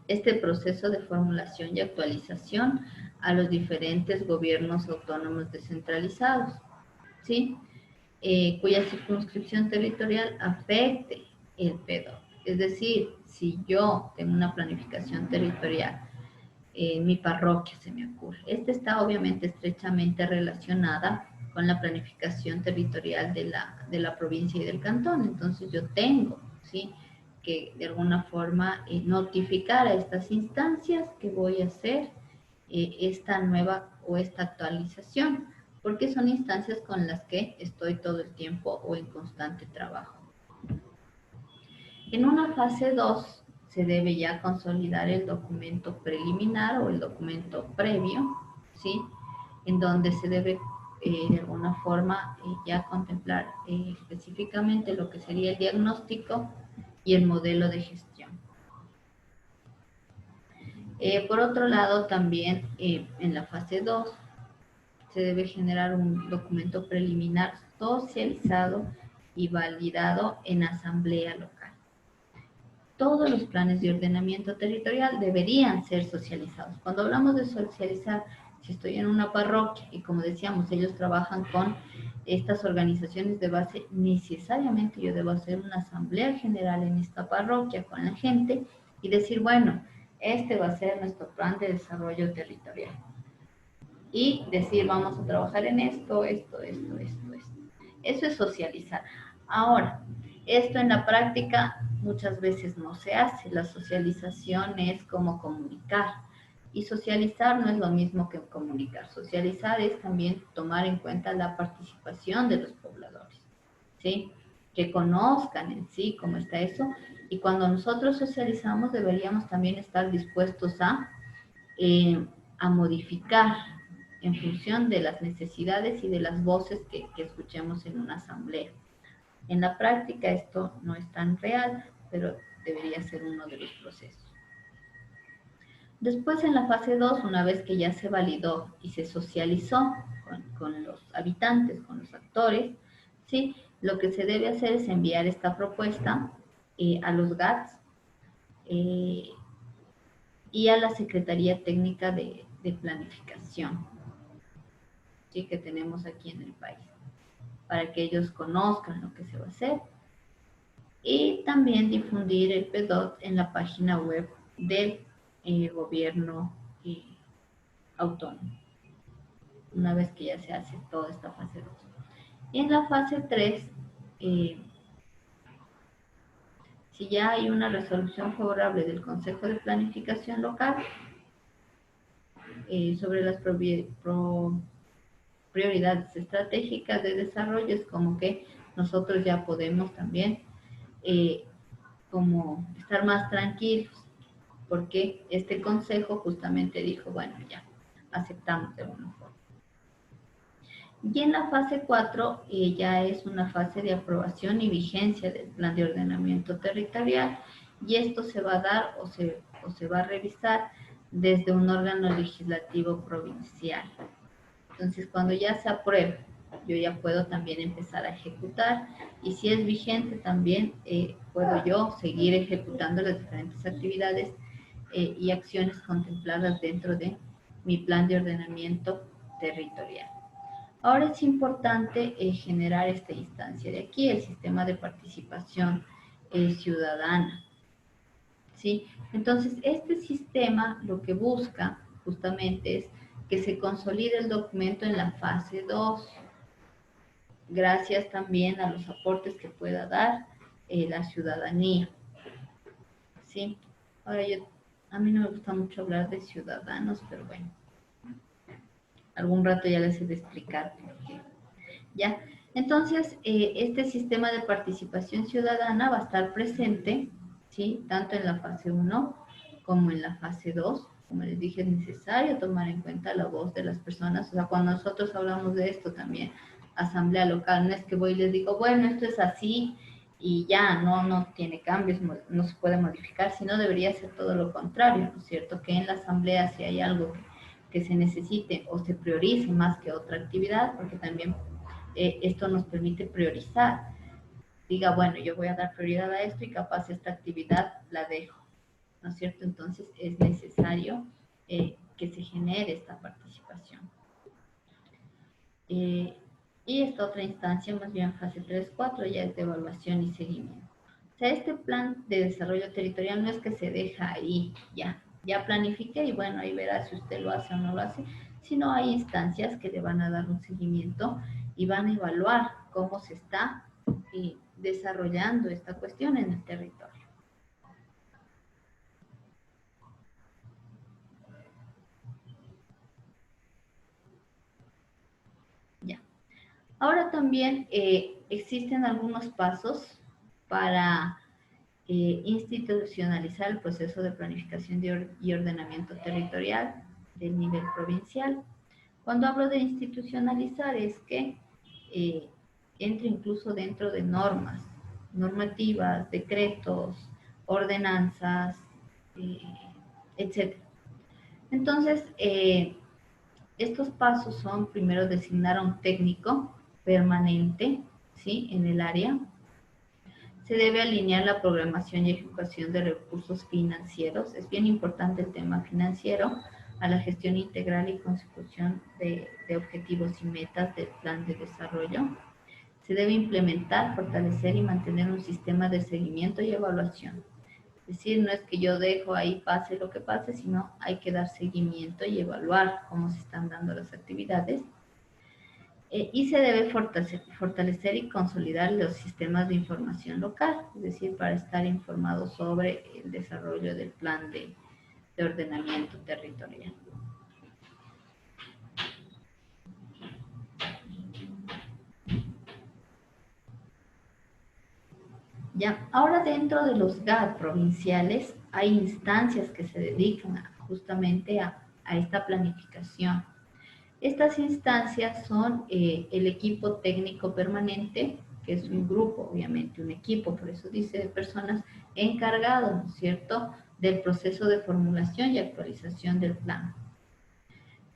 S2: Este proceso de formulación y actualización a los diferentes gobiernos autónomos descentralizados, ¿sí? Cuya circunscripción territorial afecte el PEDO. Es decir, si yo tengo una planificación territorial en mi parroquia, se me ocurre, esta está obviamente estrechamente relacionada con la planificación territorial de la provincia y del cantón. Entonces yo tengo, ¿sí?, que de alguna forma notificar a estas instancias que voy a hacer esta nueva o esta actualización, porque son instancias con las que estoy todo el tiempo o en constante trabajo. En una fase 2 se debe ya consolidar el documento preliminar o el documento previo, ¿sí?, en donde se debe de alguna forma ya contemplar específicamente lo que sería el diagnóstico y el modelo de gestión. Por otro lado, también en la fase 2 se debe generar un documento preliminar socializado y validado en asamblea local. Todos los planes de ordenamiento territorial deberían ser socializados. Cuando hablamos de socializar, Si estoy en una parroquia y como decíamos, ellos trabajan con estas organizaciones de base, necesariamente yo debo hacer una asamblea general en esta parroquia con la gente y decir, bueno, este va a ser nuestro plan de desarrollo territorial. Y decir, vamos a trabajar en esto. Eso es socializar. Ahora, esto en la práctica muchas veces no se hace. La socialización es como comunicar. Y socializar no es lo mismo que comunicar. Socializar es también tomar en cuenta la participación de los pobladores, ¿sí? Que conozcan en sí cómo está eso. Y cuando nosotros socializamos deberíamos también estar dispuestos a modificar en función de las necesidades y de las voces que escuchemos en una asamblea. En la práctica esto no es tan real, pero debería ser uno de los procesos. Después en la fase 2, una vez que ya se validó y se socializó con los habitantes, con los actores, ¿sí? Lo que se debe hacer es enviar esta propuesta a los GATS y a la Secretaría Técnica de Planificación, ¿sí? Que tenemos aquí en el país, para que ellos conozcan lo que se va a hacer. Y también difundir el PDOT en la página web del gobierno autónomo, una vez que ya se hace toda esta fase 2. Y en la fase 3, si ya hay una resolución favorable del Consejo de Planificación Local sobre las prioridades estratégicas de desarrollo, es como que nosotros ya podemos también como estar más tranquilos, porque este consejo justamente dijo, bueno, ya, aceptamos de alguna forma. Y en la fase 4 ya es una fase de aprobación y vigencia del plan de ordenamiento territorial, y esto se va a dar o se va a revisar desde un órgano legislativo provincial. Entonces, cuando ya se apruebe, yo ya puedo también empezar a ejecutar, y si es vigente también puedo yo seguir ejecutando las diferentes actividades y acciones contempladas dentro de mi plan de ordenamiento territorial. Ahora es importante generar esta instancia de aquí, el sistema de participación ciudadana, ¿sí? Entonces, este sistema lo que busca justamente es que se consolide el documento en la fase 2, gracias también a los aportes que pueda dar la ciudadanía, ¿sí? Ahora, a mí no me gusta mucho hablar de ciudadanos, pero bueno, algún rato ya les he de explicar por qué. ¿Ya? Entonces, este sistema de participación ciudadana va a estar presente, ¿sí? Tanto en la fase 1 como en la fase 2. Como les dije, es necesario tomar en cuenta la voz de las personas. O sea, cuando nosotros hablamos de esto también, asamblea local, no es que voy y les digo, bueno, esto es así y ya, no tiene cambios, no se puede modificar, sino debería ser todo lo contrario, ¿no es cierto? Que en la asamblea si hay algo que se necesite o se priorice más que otra actividad, porque también esto nos permite priorizar. Diga, bueno, yo voy a dar prioridad a esto y capaz esta actividad la dejo, ¿no es cierto? Entonces es necesario que se genere esta participación. Y esta otra instancia, más bien fase 3-4, ya es de evaluación y seguimiento. O sea, este plan de desarrollo territorial no es que se deja ahí, ya planifique y bueno, ahí verá si usted lo hace o no lo hace, sino hay instancias que le van a dar un seguimiento y van a evaluar cómo se está desarrollando esta cuestión en el territorio. Ya. Ahora también existen algunos pasos para institucionalizar el proceso de planificación y ordenamiento territorial del nivel provincial. Cuando hablo de institucionalizar es que entre incluso dentro de normativas, decretos, ordenanzas, etc. Entonces, estos pasos son primero designar a un técnico permanente, ¿sí? En el área. Se debe alinear la programación y ejecución de recursos financieros. Es bien importante el tema financiero a la gestión integral y consecución de objetivos y metas del plan de desarrollo. Se debe implementar, fortalecer y mantener un sistema de seguimiento y evaluación. Es decir, no es que yo dejo ahí pase lo que pase, sino hay que dar seguimiento y evaluar cómo se están dando las actividades. Y se debe fortalecer y consolidar los sistemas de información local, es decir, para estar informados sobre el desarrollo del plan de ordenamiento territorial. Ya, ahora dentro de los GAD provinciales hay instancias que se dedican justamente a esta planificación. Estas instancias son el equipo técnico permanente, que es un grupo, obviamente, un equipo, por eso dice de personas encargados, ¿no es cierto?, del proceso de formulación y actualización del plan.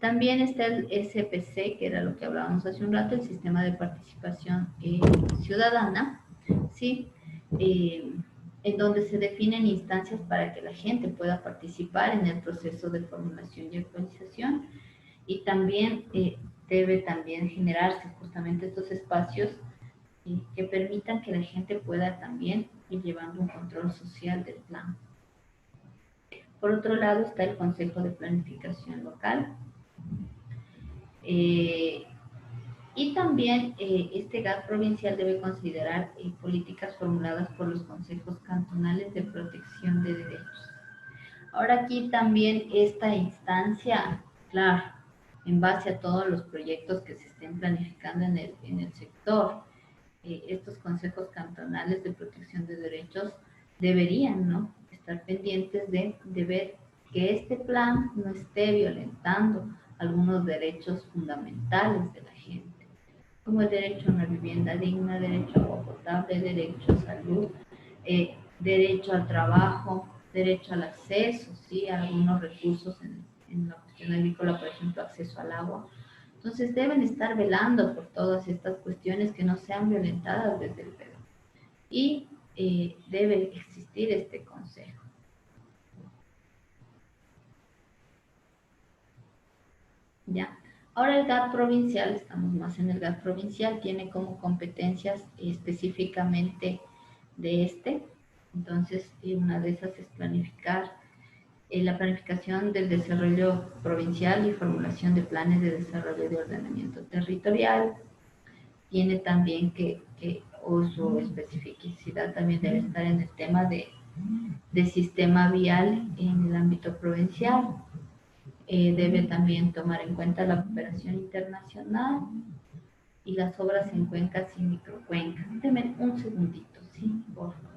S2: También está el SPC, que era lo que hablábamos hace un rato, el Sistema de Participación Ciudadana, ¿sí? En donde se definen instancias para que la gente pueda participar en el proceso de formulación y actualización. Y también debe también generarse justamente estos espacios que permitan que la gente pueda también ir llevando un control social del plan. Por otro lado está el Consejo de Planificación Local. Y también este GAD provincial debe considerar políticas formuladas por los consejos cantonales de protección de derechos. Ahora aquí también esta instancia, claro, en base a todos los proyectos que se estén planificando en el sector, estos consejos cantonales de protección de derechos deberían, ¿no?, estar pendientes de ver que este plan no esté violentando algunos derechos fundamentales de la gente, como el derecho a una vivienda digna, derecho a agua potable, derecho a salud, derecho al trabajo, derecho al acceso, ¿sí?, a algunos recursos en la cuestión agrícola, por ejemplo, acceso al agua. Entonces deben estar velando por todas estas cuestiones que no sean violentadas desde el Perú. Y debe existir este consejo. Ya. Ahora el GAD provincial, estamos más en el GAD provincial, tiene como competencias específicamente de este. Entonces, una de esas es planificar la planificación del desarrollo provincial y formulación de planes de desarrollo de ordenamiento territorial. Tiene también o su especificidad también debe estar en el tema de sistema vial en el ámbito provincial. Debe también tomar en cuenta la cooperación internacional y las obras en cuencas y microcuencas. Deme un segundito, ¿sí? Por favor.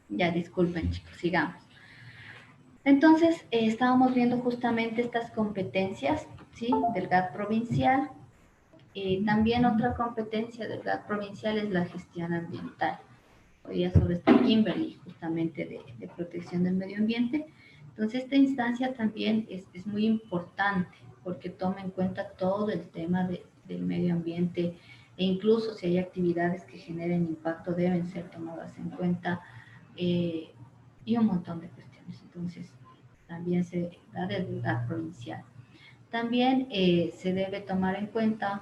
S2: Ya, disculpen, chicos, sigamos. Entonces, estábamos viendo justamente estas competencias, ¿sí? Del GAT provincial. También otra competencia del GAT provincial es la gestión ambiental. Hoy día sobre esta Kimberly, justamente de protección del medio ambiente. Entonces, esta instancia también es muy importante porque toma en cuenta todo el tema del medio ambiente e incluso si hay actividades que generen impacto deben ser tomadas en cuenta y un montón de cuestiones. Entonces, también se da desde el GAT provincial. También se debe tomar en cuenta,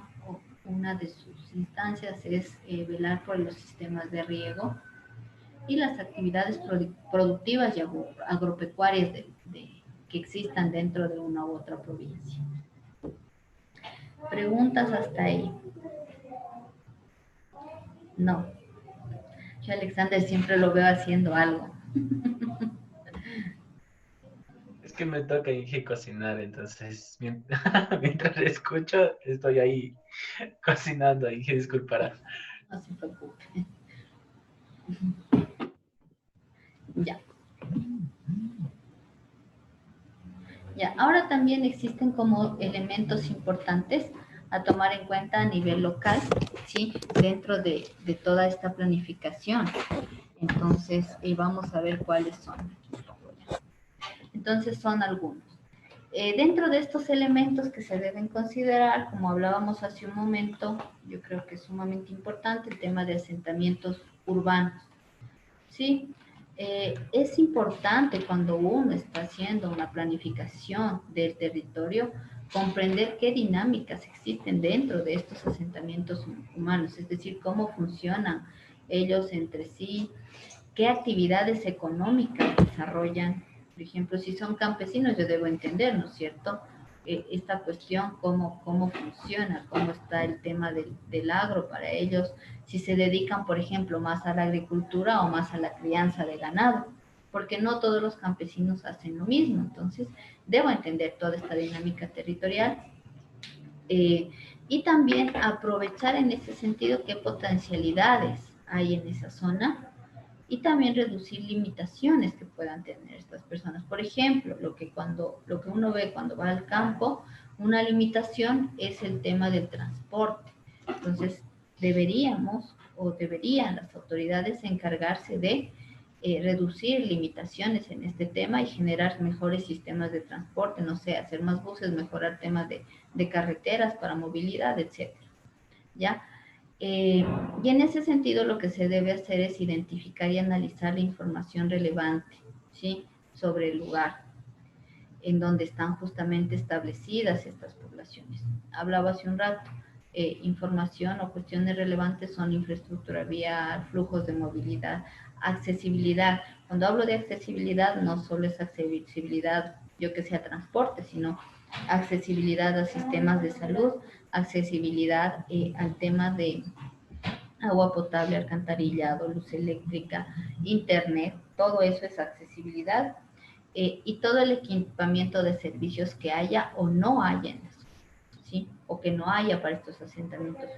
S2: una de sus instancias es velar por los sistemas de riego y las actividades productivas y agropecuarias que existan dentro de una u otra provincia. ¿Preguntas hasta ahí? No. Yo, Alexander, siempre lo veo haciendo algo.
S5: Es que me toca ir cocinar, entonces mientras escucho, estoy ahí cocinando y disculpará.
S2: No se preocupe. Ya. Ya, ahora también existen como elementos importantes a tomar en cuenta a nivel local, ¿sí? Dentro de toda esta planificación. Entonces, vamos a ver cuáles son. Entonces, son algunos. Dentro de estos elementos que se deben considerar, como hablábamos hace un momento, yo creo que es sumamente importante el tema de asentamientos urbanos, ¿sí? Es importante cuando uno está haciendo una planificación del territorio comprender qué dinámicas existen dentro de estos asentamientos humanos, es decir, cómo funcionan ellos entre sí, qué actividades económicas desarrollan. Por ejemplo, si son campesinos, yo debo entender, ¿no es cierto? Esta cuestión, cómo funciona, cómo está el tema del agro para ellos, si se dedican, por ejemplo, más a la agricultura o más a la crianza de ganado, porque no todos los campesinos hacen lo mismo. Entonces, debo entender toda esta dinámica territorial y también aprovechar en ese sentido qué potencialidades hay en esa zona y también reducir limitaciones que puedan tener estas personas. Por ejemplo, lo que uno ve cuando va al campo, una limitación es el tema del transporte. Entonces, deberían las autoridades encargarse de reducir limitaciones en este tema y generar mejores sistemas de transporte, no sé, hacer más buses, mejorar temas de carreteras para movilidad, etcétera. ¿Ya? Y en ese sentido lo que se debe hacer es identificar y analizar la información relevante, ¿sí? Sobre el lugar en donde están justamente establecidas estas poblaciones. Hablaba hace un rato, información o cuestiones relevantes son infraestructura vial, flujos de movilidad, accesibilidad. Cuando hablo de accesibilidad, no solo es accesibilidad, yo que sea transporte, sino accesibilidad a sistemas de salud, accesibilidad al tema de agua potable, alcantarillado, luz eléctrica, internet, todo eso es accesibilidad y todo el equipamiento de servicios que haya o no haya en la zona, ¿sí? O que no haya para estos asentamientos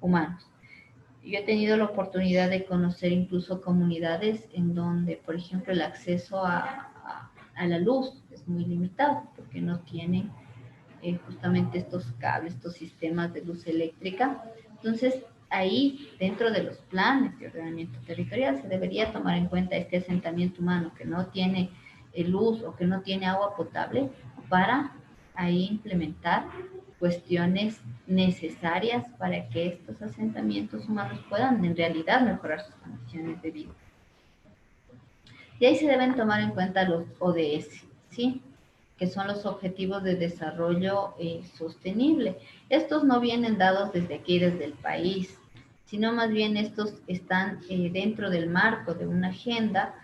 S2: humanos. Yo he tenido la oportunidad de conocer incluso comunidades en donde, por ejemplo, el acceso a la luz es muy limitado porque no tienen justamente estos cables, estos sistemas de luz eléctrica. Entonces, ahí, dentro de los planes de ordenamiento territorial, se debería tomar en cuenta este asentamiento humano que no tiene luz o que no tiene agua potable para ahí implementar cuestiones necesarias para que estos asentamientos humanos puedan en realidad mejorar sus condiciones de vida. Y ahí se deben tomar en cuenta los ODS, ¿sí? Que son los Objetivos de Desarrollo Sostenible. Estos no vienen dados desde aquí, desde el país, sino más bien estos están dentro del marco de una agenda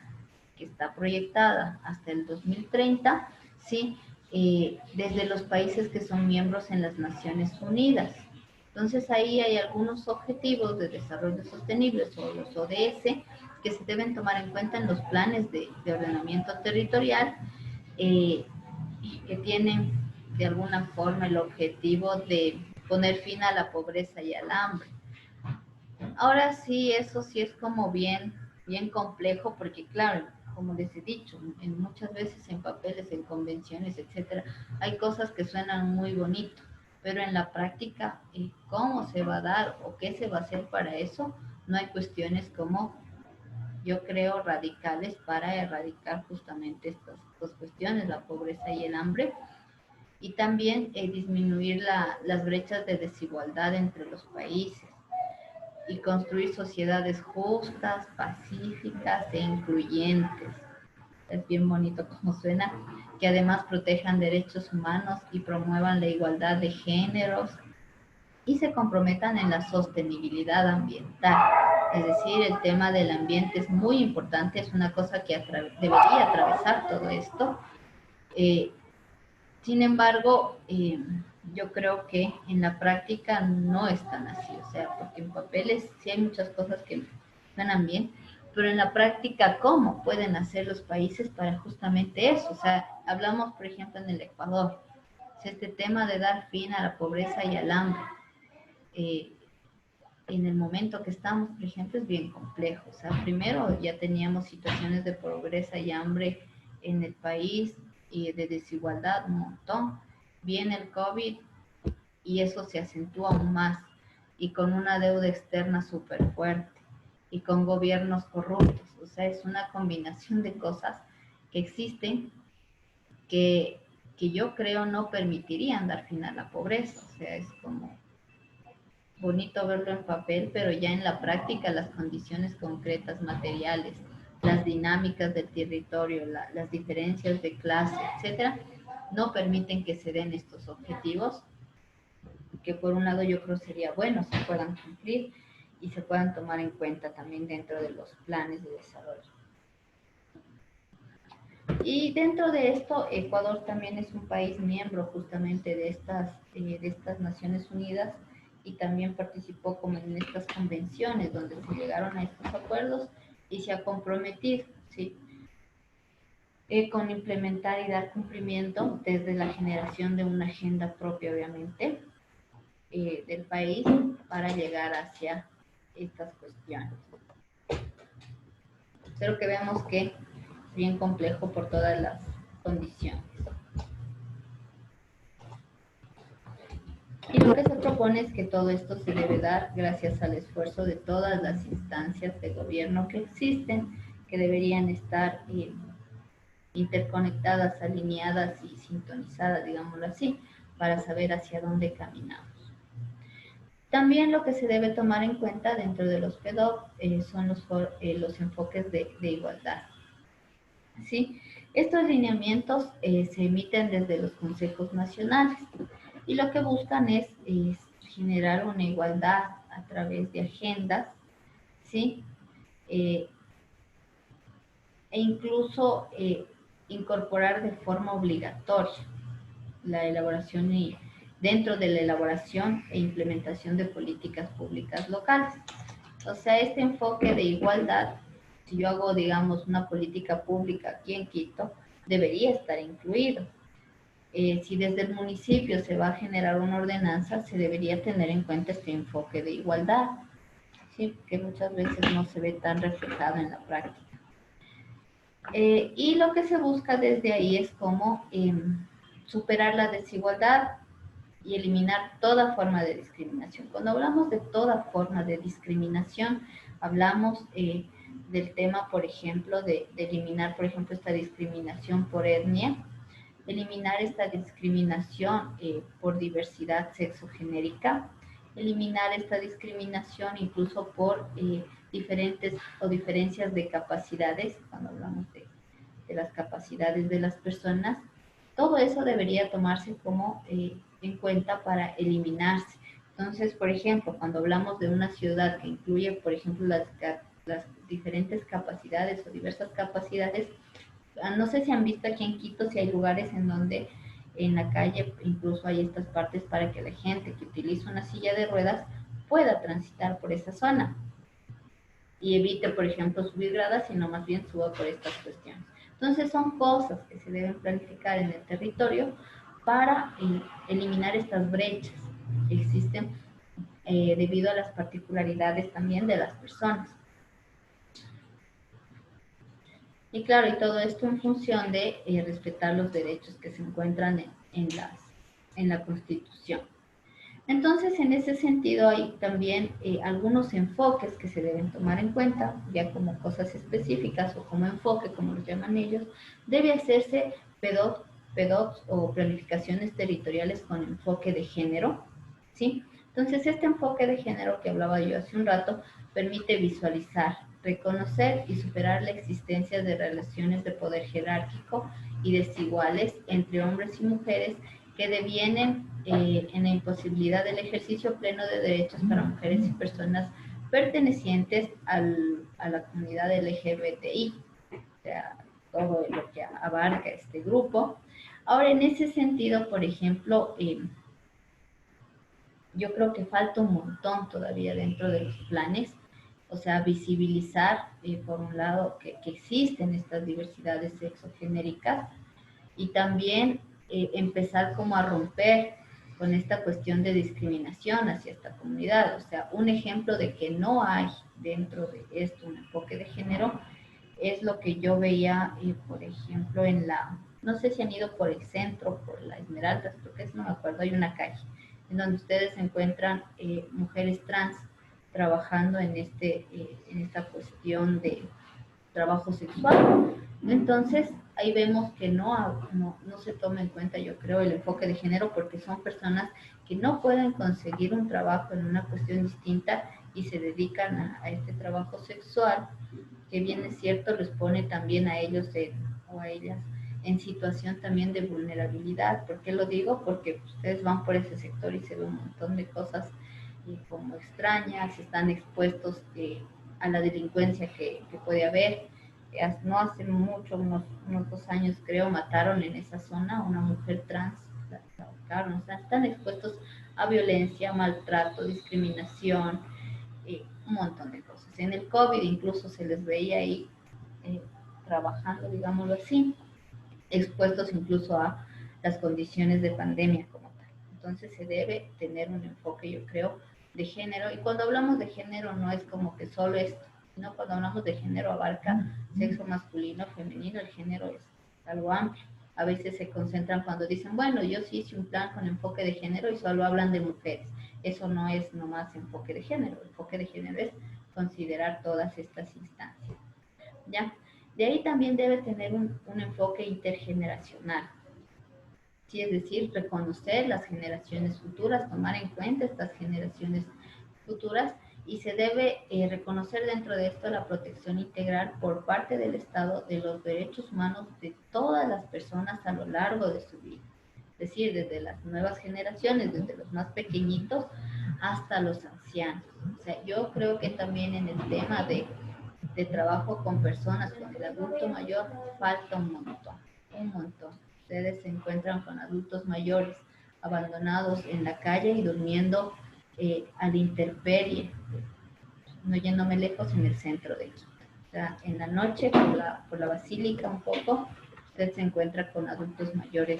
S2: que está proyectada hasta el 2030, ¿sí? Desde los países que son miembros en las Naciones Unidas. Entonces ahí hay algunos objetivos de desarrollo sostenible, o los ODS, que se deben tomar en cuenta en los planes de ordenamiento territorial y que tienen de alguna forma el objetivo de poner fin a la pobreza y al hambre. Ahora sí, eso sí es como bien bien complejo porque, claro, como les he dicho, muchas veces en papeles, en convenciones, etcétera, hay cosas que suenan muy bonito, pero en la práctica, ¿cómo se va a dar o qué se va a hacer para eso? No hay cuestiones como, yo creo, radicales para erradicar justamente estas dos cuestiones, la pobreza y el hambre, y también disminuir las brechas de desigualdad entre los países y construir sociedades justas, pacíficas e incluyentes. Es bien bonito como suena, que además protejan derechos humanos y promuevan la igualdad de géneros y se comprometan en la sostenibilidad ambiental. Es decir, el tema del ambiente es muy importante, es una cosa que debería atravesar todo esto. Sin embargo, yo creo que en la práctica no es tan así, o sea, porque en papeles sí hay muchas cosas que suenan bien, pero en la práctica, ¿cómo pueden hacer los países para justamente eso? O sea, hablamos, por ejemplo, en el Ecuador, este tema de dar fin a la pobreza y al hambre. En el momento que estamos, por ejemplo, es bien complejo. O sea, primero ya teníamos situaciones de pobreza y hambre en el país y de desigualdad un montón. Viene el COVID y eso se acentúa aún más y con una deuda externa súper fuerte y con gobiernos corruptos. O sea, es una combinación de cosas que existen que yo creo no permitirían dar fin a la pobreza. O sea, es como bonito verlo en papel, pero ya en la práctica las condiciones concretas, materiales, las dinámicas del territorio, las diferencias de clase, etcétera, no permiten que se den estos objetivos, que por un lado yo creo sería bueno se puedan cumplir y se puedan tomar en cuenta también dentro de los planes de desarrollo. Y dentro de esto, Ecuador también es un país miembro justamente de estas Naciones Unidas y también participó como en estas convenciones donde se llegaron a estos acuerdos y se ha comprometido, ¿sí? Con implementar y dar cumplimiento desde la generación de una agenda propia, obviamente, del país para llegar hacia estas cuestiones. Espero que veamos que es bien complejo por todas las condiciones. Y lo que se propone es que todo esto se debe dar gracias al esfuerzo de todas las instancias de gobierno que existen, que deberían estar interconectadas, alineadas y sintonizadas, digámoslo así, para saber hacia dónde caminamos. También lo que se debe tomar en cuenta dentro de los PEDOC son los enfoques de igualdad. ¿Sí? Estos lineamientos se emiten desde los consejos nacionales y lo que buscan es generar una igualdad a través de agendas, ¿sí? E incluso incorporar de forma obligatoria la elaboración y dentro de la elaboración e implementación de políticas públicas locales. O sea, este enfoque de igualdad, si yo hago, digamos, una política pública aquí en Quito, debería estar incluido. Si desde el municipio se va a generar una ordenanza, se debería tener en cuenta este enfoque de igualdad, ¿sí? Que muchas veces no se ve tan reflejado en la práctica. Y lo que se busca desde ahí es cómo superar la desigualdad y eliminar toda forma de discriminación. Cuando hablamos de toda forma de discriminación, hablamos del tema, por ejemplo, de eliminar, por ejemplo, esta discriminación por etnia, eliminar esta discriminación por diversidad sexogenérica, eliminar esta discriminación incluso por diferentes o diferencias de capacidades, cuando hablamos de las capacidades de las personas, todo eso debería tomarse como en cuenta para eliminarse. Entonces, por ejemplo, cuando hablamos de una ciudad que incluye, por ejemplo, las diferentes capacidades o diversas capacidades, no sé si han visto aquí en Quito si hay lugares en donde en la calle incluso hay estas partes para que la gente que utiliza una silla de ruedas pueda transitar por esa zona y evite, por ejemplo, subir gradas, sino más bien suba por estas cuestiones. Entonces son cosas que se deben planificar en el territorio para eliminar estas brechas que existen debido a las particularidades también de las personas. Y claro, y todo esto en función de respetar los derechos que se encuentran en la Constitución. Entonces, en ese sentido, hay también algunos enfoques que se deben tomar en cuenta, ya como cosas específicas o como enfoque, como lo llaman ellos, debe hacerse PEDOTs o planificaciones territoriales con enfoque de género, ¿sí? Entonces, este enfoque de género que hablaba yo hace un rato permite visualizar, reconocer y superar la existencia de relaciones de poder jerárquico y desiguales entre hombres y mujeres que devienen en la imposibilidad del ejercicio pleno de derechos para mujeres y personas pertenecientes a la comunidad LGBTI, o sea, todo lo que abarca este grupo. Ahora, en ese sentido, por ejemplo, yo creo que falta un montón todavía dentro de los planes, o sea, visibilizar, por un lado, que existen estas diversidades sexogenéricas y también empezar como a romper con esta cuestión de discriminación hacia esta comunidad. O sea, un ejemplo de que no hay dentro de esto un enfoque de género es lo que yo veía, por ejemplo, no sé si han ido por el centro, por la Esmeraldas, creo que es, no me acuerdo, hay una calle en donde ustedes encuentran mujeres trans trabajando en esta cuestión de trabajo sexual. Entonces, ahí vemos que no se toma en cuenta, yo creo, el enfoque de género porque son personas que no pueden conseguir un trabajo en una cuestión distinta y se dedican a este trabajo sexual, que bien es cierto, les pone también a ellos o a ellas en situación también de vulnerabilidad. ¿Por qué lo digo? Porque ustedes van por ese sector y se ve un montón de cosas como extrañas, están expuestos a la delincuencia que puede haber. No hace mucho, unos 2 años creo, mataron en esa zona a una mujer trans, la ahorcaron, o sea, están expuestos a violencia, maltrato, discriminación, un montón de cosas. En el COVID incluso se les veía ahí trabajando, digámoslo así, expuestos incluso a las condiciones de pandemia como tal. Entonces se debe tener un enfoque, yo creo, de género. Y cuando hablamos de género no es como que solo esto, sino cuando hablamos de género abarca sexo masculino, femenino, el género es algo amplio. A veces se concentran cuando dicen, bueno, yo sí hice un plan con enfoque de género y solo hablan de mujeres. Eso no es nomás enfoque de género. Enfoque de género es considerar todas estas instancias. ¿Ya? De ahí también debe tener un enfoque intergeneracional. Sí, es decir, reconocer las generaciones futuras, tomar en cuenta estas generaciones futuras y se debe reconocer dentro de esto la protección integral por parte del Estado de los derechos humanos de todas las personas a lo largo de su vida. Es decir, desde las nuevas generaciones, desde los más pequeñitos hasta los ancianos. O sea, yo creo que también en el tema de trabajo con personas, con el adulto mayor, falta un montón, un montón. Ustedes se encuentran con adultos mayores abandonados en la calle y durmiendo a la intemperie, no yéndome lejos, en el centro de Quito. O sea, en la noche, por la basílica un poco, usted se encuentra con adultos mayores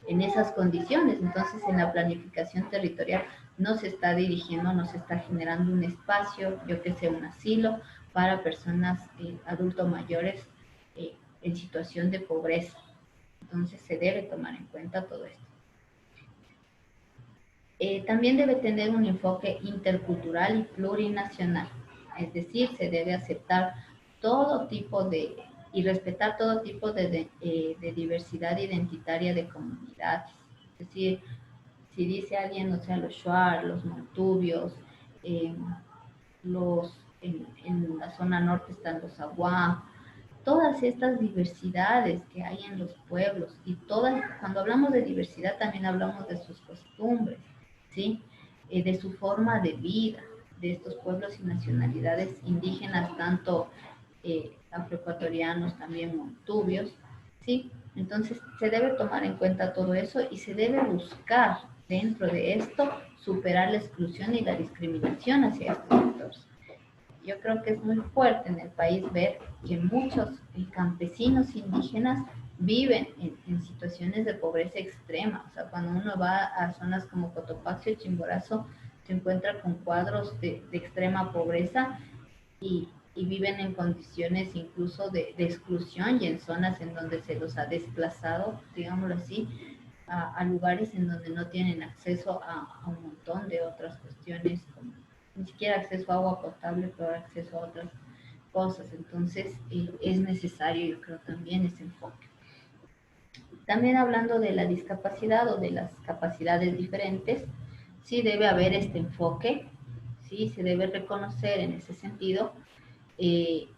S2: en esas condiciones. Entonces, en la planificación territorial no se está dirigiendo, no se está generando un espacio, yo que sé, un asilo para personas adultos mayores en situación de pobreza. Entonces, se debe tomar en cuenta todo esto. También debe tener un enfoque intercultural y plurinacional, es decir, se debe aceptar todo tipo y respetar todo tipo de diversidad identitaria de comunidades. Es decir, si dice alguien, o sea, los shuar, los montubios, en la zona norte están los aguá, todas estas diversidades que hay en los pueblos y cuando hablamos de diversidad también hablamos de sus costumbres, ¿sí? De su forma de vida, de estos pueblos y nacionalidades indígenas, tanto afroecuatorianos, también montubios, ¿sí? Entonces se debe tomar en cuenta todo eso y se debe buscar dentro de esto superar la exclusión y la discriminación hacia estos sectores. Yo creo que es muy fuerte en el país ver que muchos campesinos indígenas viven en situaciones de pobreza extrema. O sea, cuando uno va a zonas como Cotopaxi o Chimborazo, se encuentra con cuadros de extrema pobreza y y viven en condiciones incluso de exclusión y en zonas en donde se los ha desplazado, digámoslo así, a lugares en donde no tienen acceso a un montón de otras cuestiones, como ni siquiera acceso a agua potable, pero acceso a otras cosas. Entonces, es necesario, yo creo, también ese enfoque. También hablando de la discapacidad o de las capacidades diferentes, sí debe haber este enfoque, sí se debe reconocer en ese sentido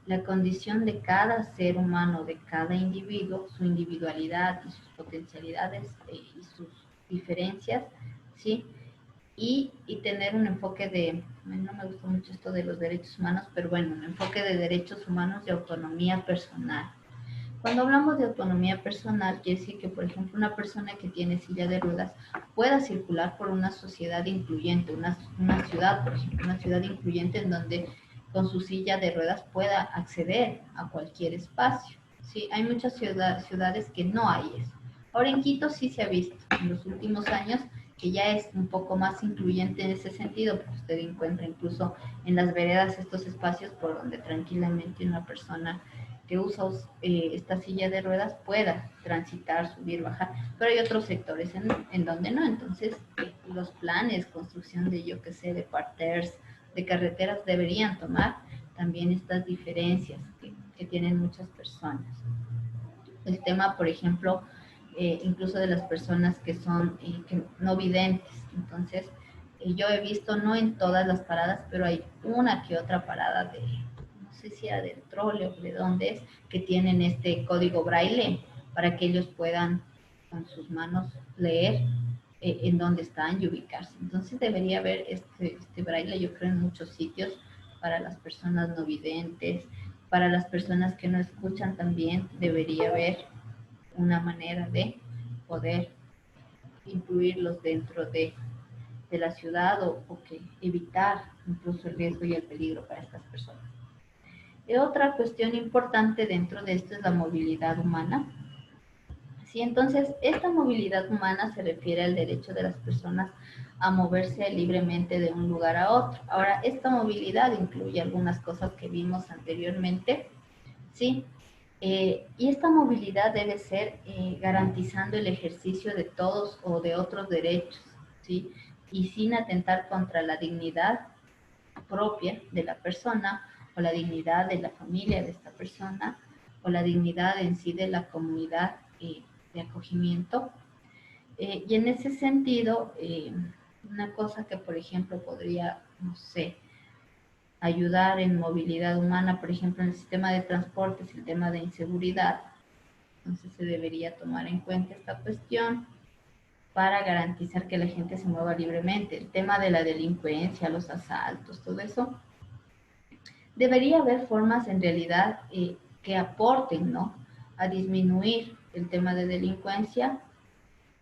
S2: la condición de cada ser humano, de cada individuo, su individualidad y sus potencialidades y sus diferencias, ¿sí? Y tener un enfoque de, no me gusta mucho esto de los derechos humanos, pero bueno, un enfoque de derechos humanos y autonomía personal. Cuando hablamos de autonomía personal, quiere decir que, por ejemplo, una persona que tiene silla de ruedas pueda circular por una sociedad incluyente, una ciudad, por ejemplo, una ciudad incluyente en donde con su silla de ruedas pueda acceder a cualquier espacio. Sí, hay muchas ciudades que no hay eso. Ahora en Quito sí se ha visto en los últimos años que ya es un poco más incluyente en ese sentido, porque usted encuentra incluso en las veredas estos espacios por donde tranquilamente una persona que usa esta silla de ruedas pueda transitar, subir, bajar, pero hay otros sectores en donde no. Entonces, los planes, construcción de, yo qué sé, de parterres, de carreteras, deberían tomar también estas diferencias que tienen muchas personas. El tema, por ejemplo, incluso de las personas que son que no videntes. Entonces, yo he visto, no en todas las paradas, pero hay una que otra parada de, no sé si era del trole o de dónde es, que tienen este código braille para que ellos puedan con sus manos leer en dónde están y ubicarse. Entonces debería haber este braille, yo creo, en muchos sitios para las personas no videntes, para las personas que no escuchan también debería haber una manera de poder incluirlos dentro de la ciudad o que evitar incluso el riesgo y el peligro para estas personas. Y otra cuestión importante dentro de esto es la movilidad humana. Sí, entonces, esta movilidad humana se refiere al derecho de las personas a moverse libremente de un lugar a otro. Ahora, esta movilidad incluye algunas cosas que vimos anteriormente, ¿sí? Y esta movilidad debe ser garantizando el ejercicio de todos o de otros derechos, ¿sí? Y sin atentar contra la dignidad propia de la persona o la dignidad de la familia de esta persona o la dignidad en sí de la comunidad de acogimiento. Y en ese sentido, una cosa que, por ejemplo, podría, no sé, ayudar en movilidad humana, por ejemplo, en el sistema de transportes, el tema de inseguridad, entonces se debería tomar en cuenta esta cuestión para garantizar que la gente se mueva libremente. El tema de la delincuencia, los asaltos, todo eso, debería haber formas en realidad que aporten, ¿no?, a disminuir el tema de delincuencia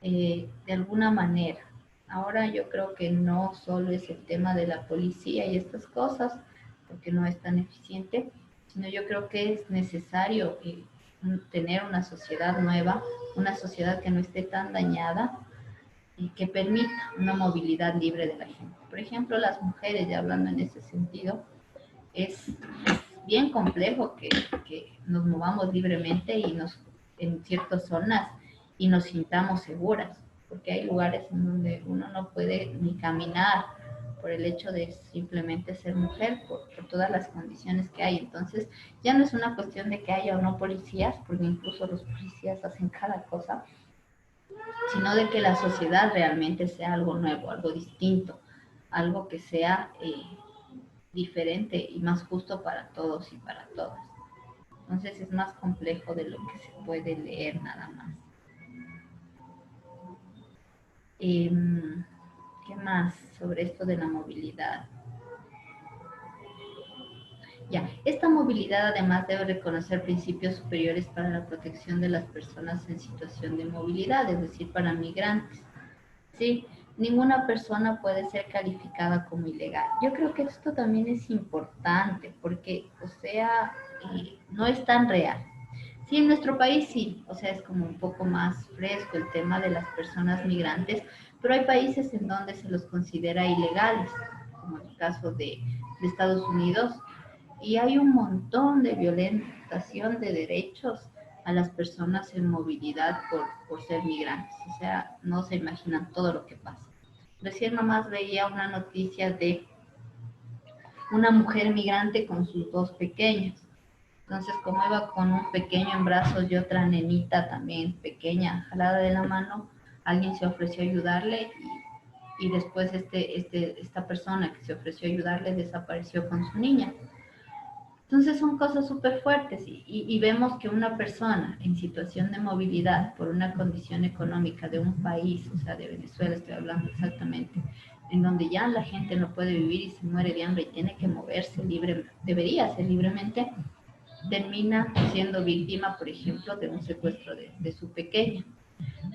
S2: de alguna manera. Ahora yo creo que no solo es el tema de la policía y estas cosas, porque no es tan eficiente, sino yo creo que es necesario tener una sociedad nueva, una sociedad que no esté tan dañada y que permita una movilidad libre de la gente. Por ejemplo, las mujeres, ya hablando en ese sentido, es bien complejo que nos movamos libremente y en ciertas zonas y nos sintamos seguras, porque hay lugares en donde uno no puede ni caminar por el hecho de simplemente ser mujer, por todas las condiciones que hay. Entonces, ya no es una cuestión de que haya o no policías, porque incluso los policías hacen cada cosa, sino de que la sociedad realmente sea algo nuevo, algo distinto, algo que sea diferente y más justo para todos y para todas. Entonces es más complejo de lo que se puede leer nada más. ¿Qué más sobre esto de la movilidad? Ya, esta movilidad además debe reconocer principios superiores para la protección de las personas en situación de movilidad, es decir, para migrantes. ¿Sí? Ninguna persona puede ser calificada como ilegal. Yo creo que esto también es importante porque, o sea, no es tan real. Sí, en nuestro país sí, o sea, es como un poco más fresco el tema de las personas migrantes, pero hay países en donde se los considera ilegales, como el caso de Estados Unidos, Y hay un montón de violentación de derechos a las personas en movilidad por ser migrantes. O sea, no se imaginan todo lo que pasa. Recién nomás veía una noticia de una mujer migrante con sus dos pequeños. Entonces, como iba con un pequeño en brazos y otra nenita también pequeña, jalada de la mano, alguien se ofreció a ayudarle y después esta persona que se ofreció a ayudarle desapareció con su niña. Entonces son cosas súper fuertes y vemos que una persona en situación de movilidad por una condición económica de un país, o sea, de Venezuela estoy hablando exactamente, en donde ya la gente no puede vivir y se muere de hambre y tiene que moverse libre, debería ser libremente, termina siendo víctima, por ejemplo, de un secuestro de su pequeña.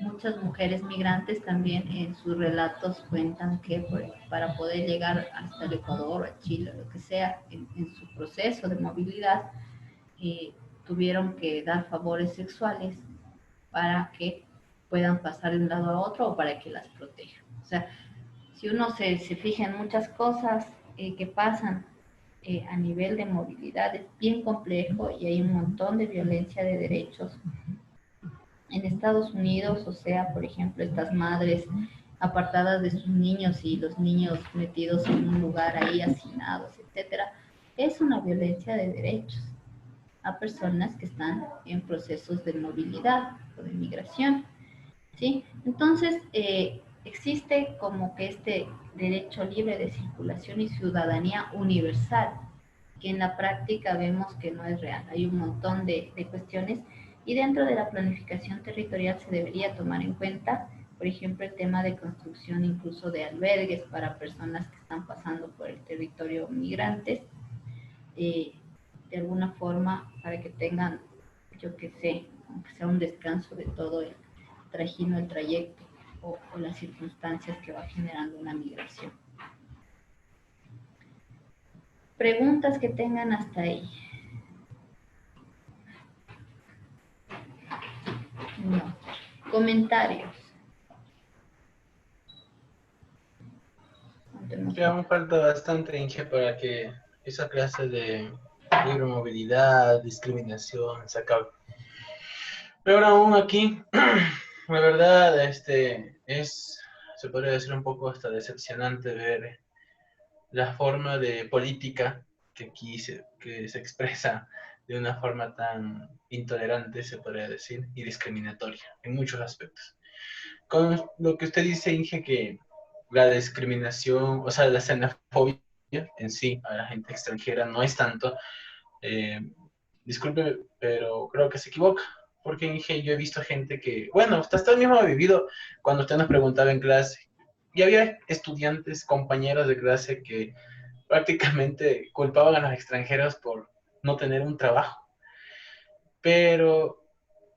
S2: Muchas mujeres migrantes también en sus relatos cuentan que para poder llegar hasta el Ecuador o a Chile, lo que sea, en su proceso de movilidad, tuvieron que dar favores sexuales para que puedan pasar de un lado a otro o para que las protejan. O sea, si uno se fija en muchas cosas que pasan a nivel de movilidad, es bien complejo y hay un montón de violencia de derechos en Estados Unidos, o sea, por ejemplo, estas madres apartadas de sus niños y los niños metidos en un lugar ahí hacinados, etcétera, es una violencia de derechos a personas que están en procesos de movilidad o de migración, ¿sí? Entonces, existe como que este derecho libre de circulación y ciudadanía universal, que en la práctica vemos que no es real. Hay un montón de cuestiones y dentro de la planificación territorial se debería tomar en cuenta, por ejemplo, el tema de construcción incluso de albergues para personas que están pasando por el territorio migrantes, de alguna forma para que tengan, yo qué sé, aunque sea un descanso de todo el trajino, el trayecto o las circunstancias que va generando una migración. Preguntas que tengan hasta ahí. No. Comentarios.
S5: Que aún falta bastante, Inge, para que esa clase de libre movilidad, discriminación se acabe. Pero aún aquí, la verdad, se podría decir un poco hasta decepcionante ver la forma de política que aquí que se expresa de una forma tan intolerante, se podría decir, y discriminatoria en muchos aspectos. Con lo que usted dice, Inge, que la discriminación, o sea, la xenofobia en sí a la gente extranjera no es tanto, disculpe, pero creo que se equivoca, porque Inge, yo he visto gente que, bueno, hasta usted mismo ha vivido cuando usted nos preguntaba en clase, y había estudiantes, compañeros de clase que prácticamente culpaban a los extranjeros por no tener un trabajo, pero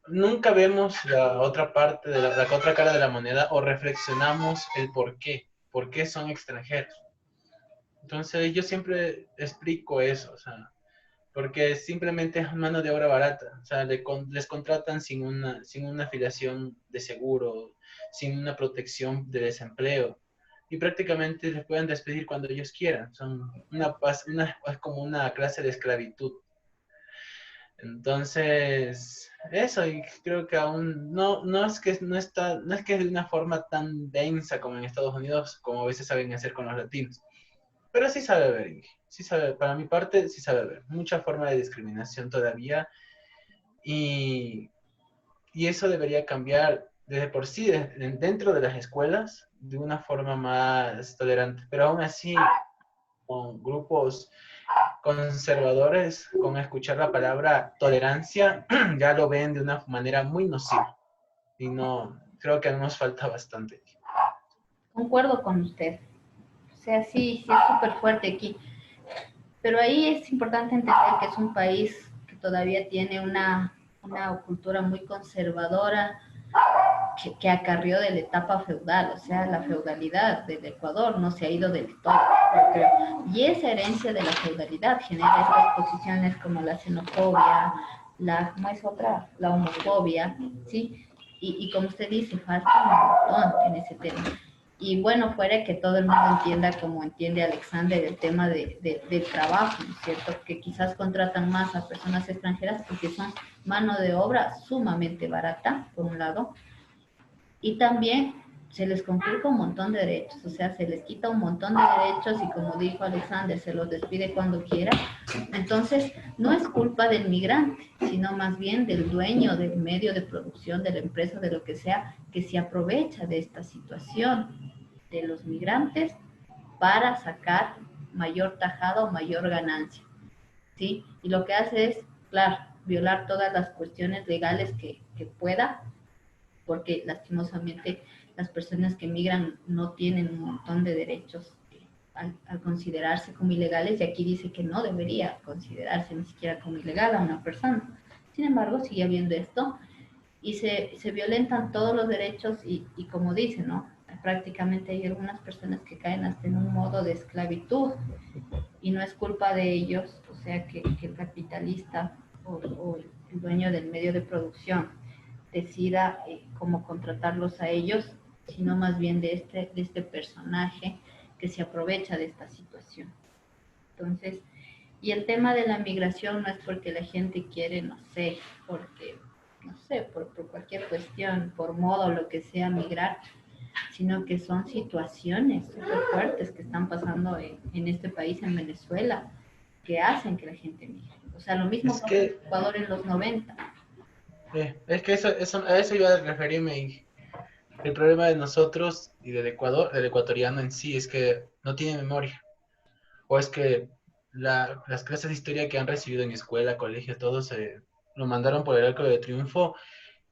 S5: nunca vemos la otra parte, de la otra cara de la moneda o reflexionamos el por qué son extranjeros. Entonces yo siempre explico eso, o sea, porque simplemente es mano de obra barata, o sea, les contratan sin una afiliación de seguro, sin una protección de desempleo, y prácticamente les pueden despedir cuando ellos quieran, son es como una clase de esclavitud. Entonces, eso, y creo que aún no es que no es que de una forma tan densa como en Estados Unidos, como a veces saben hacer con los latinos. Pero sí sabe ver, Inge. Sí sabe, para mi parte, sí sabe ver. Mucha forma de discriminación todavía. Y eso debería cambiar desde por sí, dentro de las escuelas, de una forma más tolerante. Pero aún así, con grupos conservadores, con escuchar la palabra tolerancia, ya lo ven de una manera muy nociva. Y no, creo que nos falta bastante.
S2: Concuerdo con usted. O sea, sí es súper fuerte aquí. Pero ahí es importante entender que es un país que todavía tiene una cultura muy conservadora que acarrió de la etapa feudal, o sea, la feudalidad del Ecuador no se ha ido del todo, yo creo. Y esa herencia de la feudalidad genera estas posiciones como la xenofobia, ¿cómo es otra? La homofobia, ¿sí? Y como usted dice, falta un montón en ese tema. Y bueno, fuera que todo el mundo entienda como entiende Alexander el tema del trabajo, ¿no es cierto? Que quizás contratan más a personas extranjeras porque son mano de obra sumamente barata, por un lado, y también se les conculca un montón de derechos, o sea, se les quita un montón de derechos y como dijo Alexander, se los despide cuando quiera. Entonces, no es culpa del migrante, sino más bien del dueño del medio de producción, de la empresa, de lo que sea, que se aprovecha de esta situación de los migrantes para sacar mayor tajada o mayor ganancia, ¿sí? Y lo que hace es, claro, violar todas las cuestiones legales que pueda, porque lastimosamente las personas que migran no tienen un montón de derechos al considerarse como ilegales, y aquí dice que no debería considerarse ni siquiera como ilegal a una persona. Sin embargo, sigue habiendo esto y se violentan todos los derechos y como dice, ¿no? Prácticamente hay algunas personas que caen hasta en un modo de esclavitud y no es culpa de ellos, o sea, que el capitalista o el dueño del medio de producción decida cómo contratarlos a ellos, sino más bien de este personaje que se aprovecha de esta situación. Entonces, y el tema de la migración no es porque la gente quiere, no sé, porque, no sé, por cualquier cuestión, por modo, lo que sea, migrar, sino que son situaciones súper fuertes que están pasando en este país, en Venezuela, que hacen que la gente migre. O sea, lo mismo pasó en Ecuador en los 90.
S5: Es que a eso iba a referirme. Y el problema de nosotros y del Ecuador, del ecuatoriano en sí, es que no tiene memoria. O es que las clases de historia que han recibido en escuela, colegio, todo lo mandaron por el arco de triunfo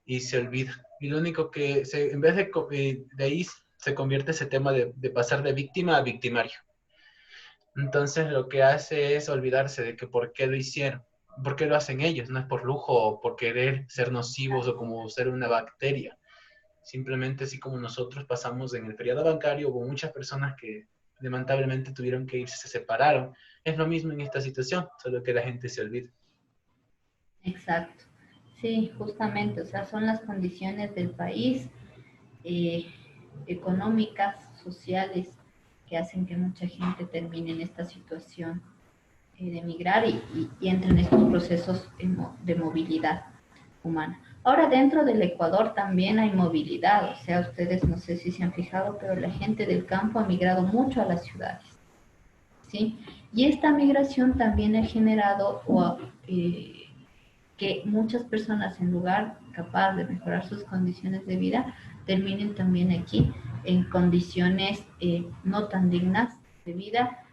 S5: y se olvida. Y lo único que, en vez de ahí, se convierte ese tema de pasar de víctima a victimario. Entonces lo que hace es olvidarse de que por qué lo hicieron, por qué lo hacen ellos, no es por lujo o por querer ser nocivos o como ser una bacteria. Simplemente así como nosotros pasamos en el feriado bancario, hubo muchas personas que lamentablemente tuvieron que irse, se separaron. Es lo mismo en esta situación, solo que la gente se olvida.
S2: Exacto. Sí, justamente, o sea, son las condiciones del país, eh, económicas, sociales, que hacen que mucha gente termine en esta situación de emigrar y entre en estos procesos de movilidad humana. Ahora dentro del Ecuador también hay movilidad, o sea, ustedes no sé si se han fijado, pero la gente del campo ha migrado mucho a las ciudades, ¿sí? Y esta migración también ha generado que muchas personas en lugar capaz de mejorar sus condiciones de vida, terminen también aquí en condiciones no tan dignas de vida,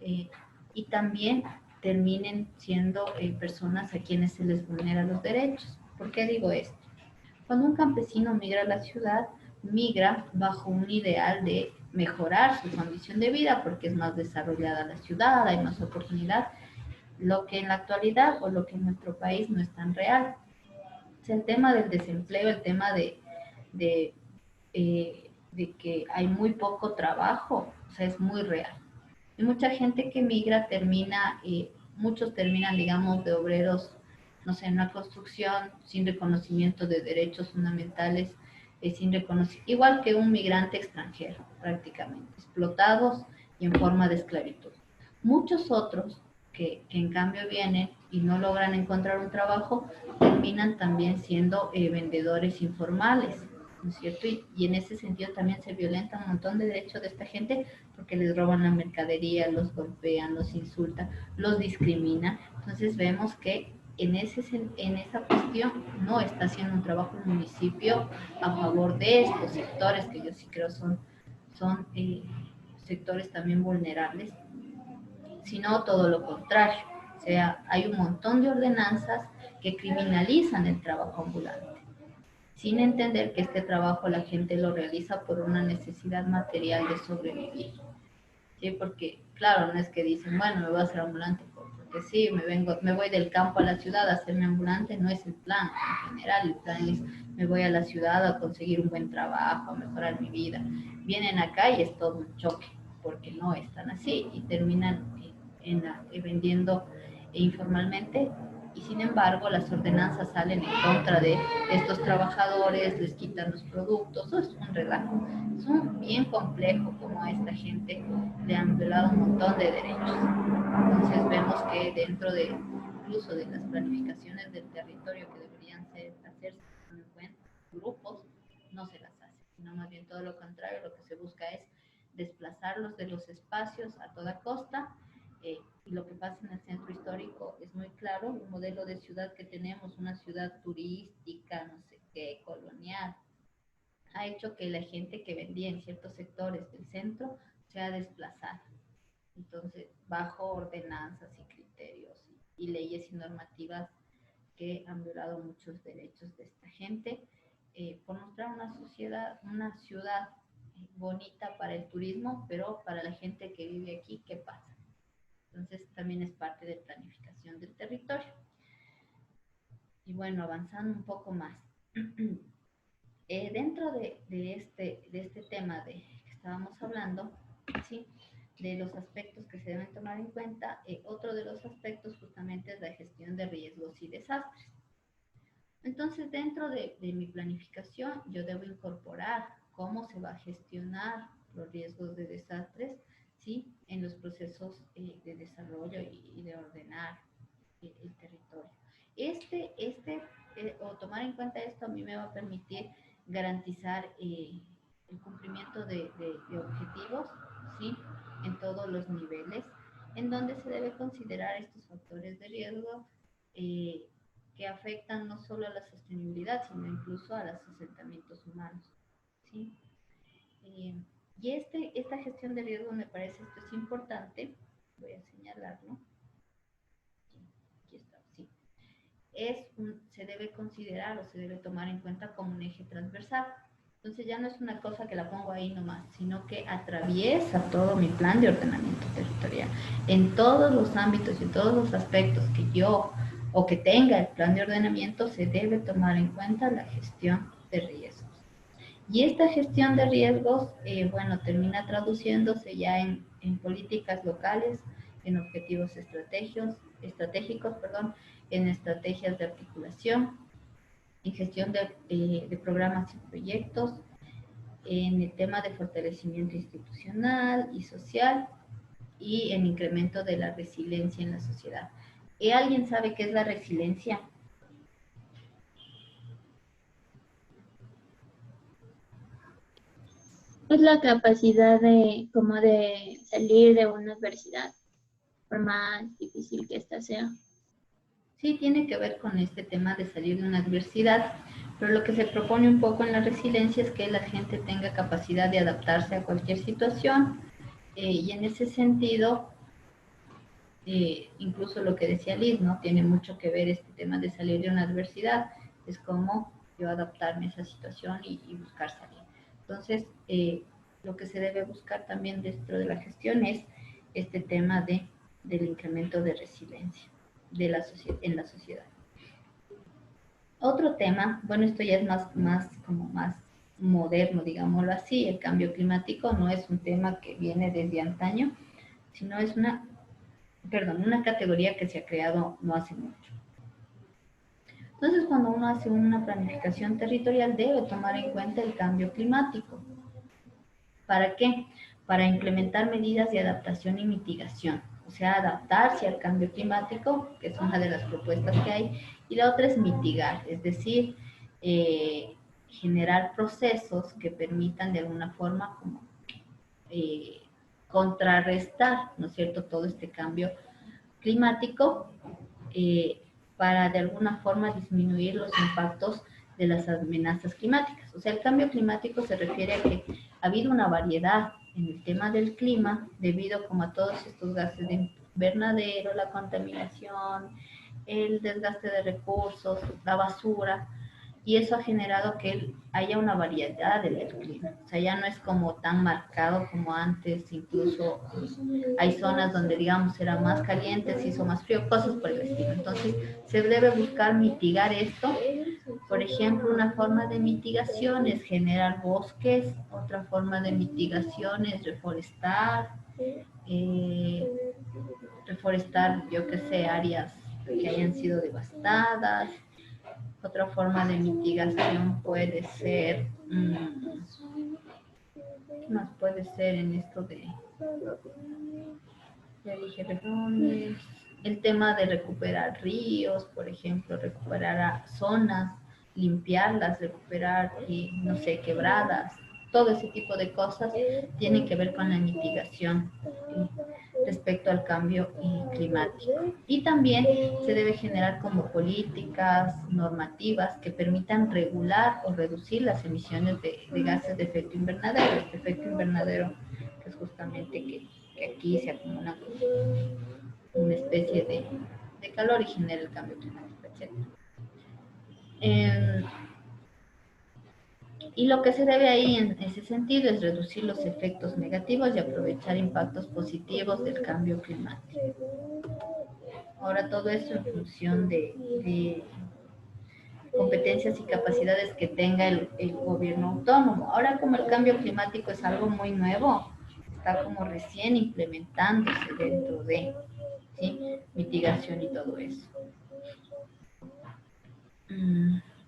S2: y también terminen siendo personas a quienes se les vulneran los derechos. ¿Por qué digo esto? Cuando un campesino migra a la ciudad, migra bajo un ideal de mejorar su condición de vida porque es más desarrollada la ciudad, hay más oportunidad, lo que en la actualidad o lo que en nuestro país no es tan real. O sea, el tema del desempleo, el tema de, de que hay muy poco trabajo, o sea, es muy real. Y mucha gente que migra termina, muchos terminan, digamos, de obreros, no sé, en una construcción, sin reconocimiento de derechos fundamentales, sin igual que un migrante extranjero, prácticamente, explotados y en forma de esclavitud. Muchos otros que en cambio vienen y no logran encontrar un trabajo, terminan también siendo vendedores informales, ¿no es cierto? Y en ese sentido también se violenta un montón de derechos de esta gente porque les roban la mercadería, los golpean, los insultan, los discriminan. Entonces vemos que en esa cuestión no está haciendo un trabajo el municipio a favor de estos sectores que yo sí creo son sectores también vulnerables, sino todo lo contrario. O sea, hay un montón de ordenanzas que criminalizan el trabajo ambulante, sin entender que este trabajo la gente lo realiza por una necesidad material de sobrevivir. ¿Sí? Porque, claro, no es que dicen, bueno, me voy a hacer ambulante porque sí, me voy del campo a la ciudad a hacerme ambulante, no es el plan en general. El plan es, me voy a la ciudad a conseguir un buen trabajo, a mejorar mi vida. Vienen acá y es todo un choque, porque no están así y terminan vendiendo informalmente y sin embargo las ordenanzas salen en contra de estos trabajadores, les quitan los productos, eso es un relajo. Es un bien complejo como a esta gente le han violado un montón de derechos. Entonces vemos que dentro de incluso de las planificaciones del territorio que deberían hacerse en grupos, no se las hace, sino más bien todo lo contrario, lo que se busca es desplazarlos de los espacios a toda costa. Y lo que pasa en el centro histórico es muy claro, un modelo de ciudad que tenemos, una ciudad turística, no sé qué, colonial, ha hecho que la gente que vendía en ciertos sectores del centro sea desplazada. Entonces, bajo ordenanzas y criterios y leyes y normativas que han violado muchos derechos de esta gente, por mostrar una ciudad bonita para el turismo, pero para la gente que vive aquí, ¿qué pasa? Entonces, también es parte de planificación del territorio. Y bueno, avanzando un poco más. Dentro de este tema que estábamos hablando, ¿sí?, de los aspectos que se deben tomar en cuenta, otro de los aspectos justamente es la gestión de riesgos y desastres. Entonces, dentro de mi planificación, yo debo incorporar cómo se va a gestionar los riesgos de desastres, ¿sí?, en los procesos de desarrollo y de ordenar el territorio. O tomar en cuenta esto a mí me va a permitir garantizar el cumplimiento de objetivos, ¿sí?, en todos los niveles, en donde se debe considerar estos factores de riesgo que afectan no solo a la sostenibilidad, sino incluso a los asentamientos humanos, ¿sí? Y esta gestión de riesgo me parece esto es importante, voy a señalarlo, aquí está, sí. Se debe considerar o se debe tomar en cuenta como un eje transversal. Entonces ya no es una cosa que la pongo ahí nomás, sino que atraviesa todo mi plan de ordenamiento territorial. En todos los ámbitos y en todos los aspectos que yo o que tenga el plan de ordenamiento se debe tomar en cuenta la gestión de riesgos. Y esta gestión de riesgos, bueno, termina traduciéndose ya en políticas locales, en objetivos estratégicos, en estrategias de articulación, en gestión de programas y proyectos, en el tema de fortalecimiento institucional y social y en incremento de la resiliencia en la sociedad. ¿Alguien sabe qué es la resiliencia?
S3: Es la capacidad de salir de una adversidad, por más difícil que ésta sea.
S2: Sí, tiene que ver con este tema de salir de una adversidad, pero lo que se propone un poco en la resiliencia es que la gente tenga capacidad de adaptarse a cualquier situación y en ese sentido, incluso lo que decía Liz, ¿no? Tiene mucho que ver este tema de salir de una adversidad, es como yo adaptarme a esa situación y buscar salir. Entonces, lo que se debe buscar también dentro de la gestión es este tema del incremento de resiliencia en la sociedad. Otro tema, bueno, esto ya es más moderno, digámoslo así, el cambio climático no es un tema que viene desde antaño, sino es una categoría que se ha creado no hace mucho. Entonces, cuando uno hace una planificación territorial, debe tomar en cuenta el cambio climático. ¿Para qué? Para implementar medidas de adaptación y mitigación. O sea, adaptarse al cambio climático, que es una de las propuestas que hay, y la otra es mitigar, es decir, generar procesos que permitan de alguna forma como contrarrestar, ¿no es cierto?, todo este cambio climático para de alguna forma disminuir los impactos de las amenazas climáticas. O sea, el cambio climático se refiere a que ha habido una variedad en el tema del clima debido como a todos estos gases de invernadero, la contaminación, el desgaste de recursos, la basura, y eso ha generado que haya una variedad del clima. O sea, ya no es como tan marcado como antes, incluso hay zonas donde, digamos, era más caliente, se hizo más frío, cosas por el estilo. Entonces, se debe buscar mitigar esto. Por ejemplo, una forma de mitigación es generar bosques, otra forma de mitigación es reforestar, yo qué sé, áreas que hayan sido devastadas. Otra forma de mitigación puede ser, ¿qué más puede ser en esto de, ya dije, rebrones? El tema de recuperar ríos, por ejemplo, recuperar zonas, limpiarlas, recuperar, no sé, quebradas, todo ese tipo de cosas tienen que ver con la mitigación respecto al cambio climático. Y también se debe generar como políticas normativas que permitan regular o reducir las emisiones de gases de efecto invernadero. Este efecto invernadero que es justamente que aquí se acumula una especie de calor y genera el cambio climático, etc. Y lo que se debe ahí en ese sentido es reducir los efectos negativos y aprovechar impactos positivos del cambio climático. Ahora todo esto en función de competencias y capacidades que tenga el gobierno autónomo. Ahora como el cambio climático es algo muy nuevo, está como recién implementándose dentro de, ¿sí?, mitigación y todo eso.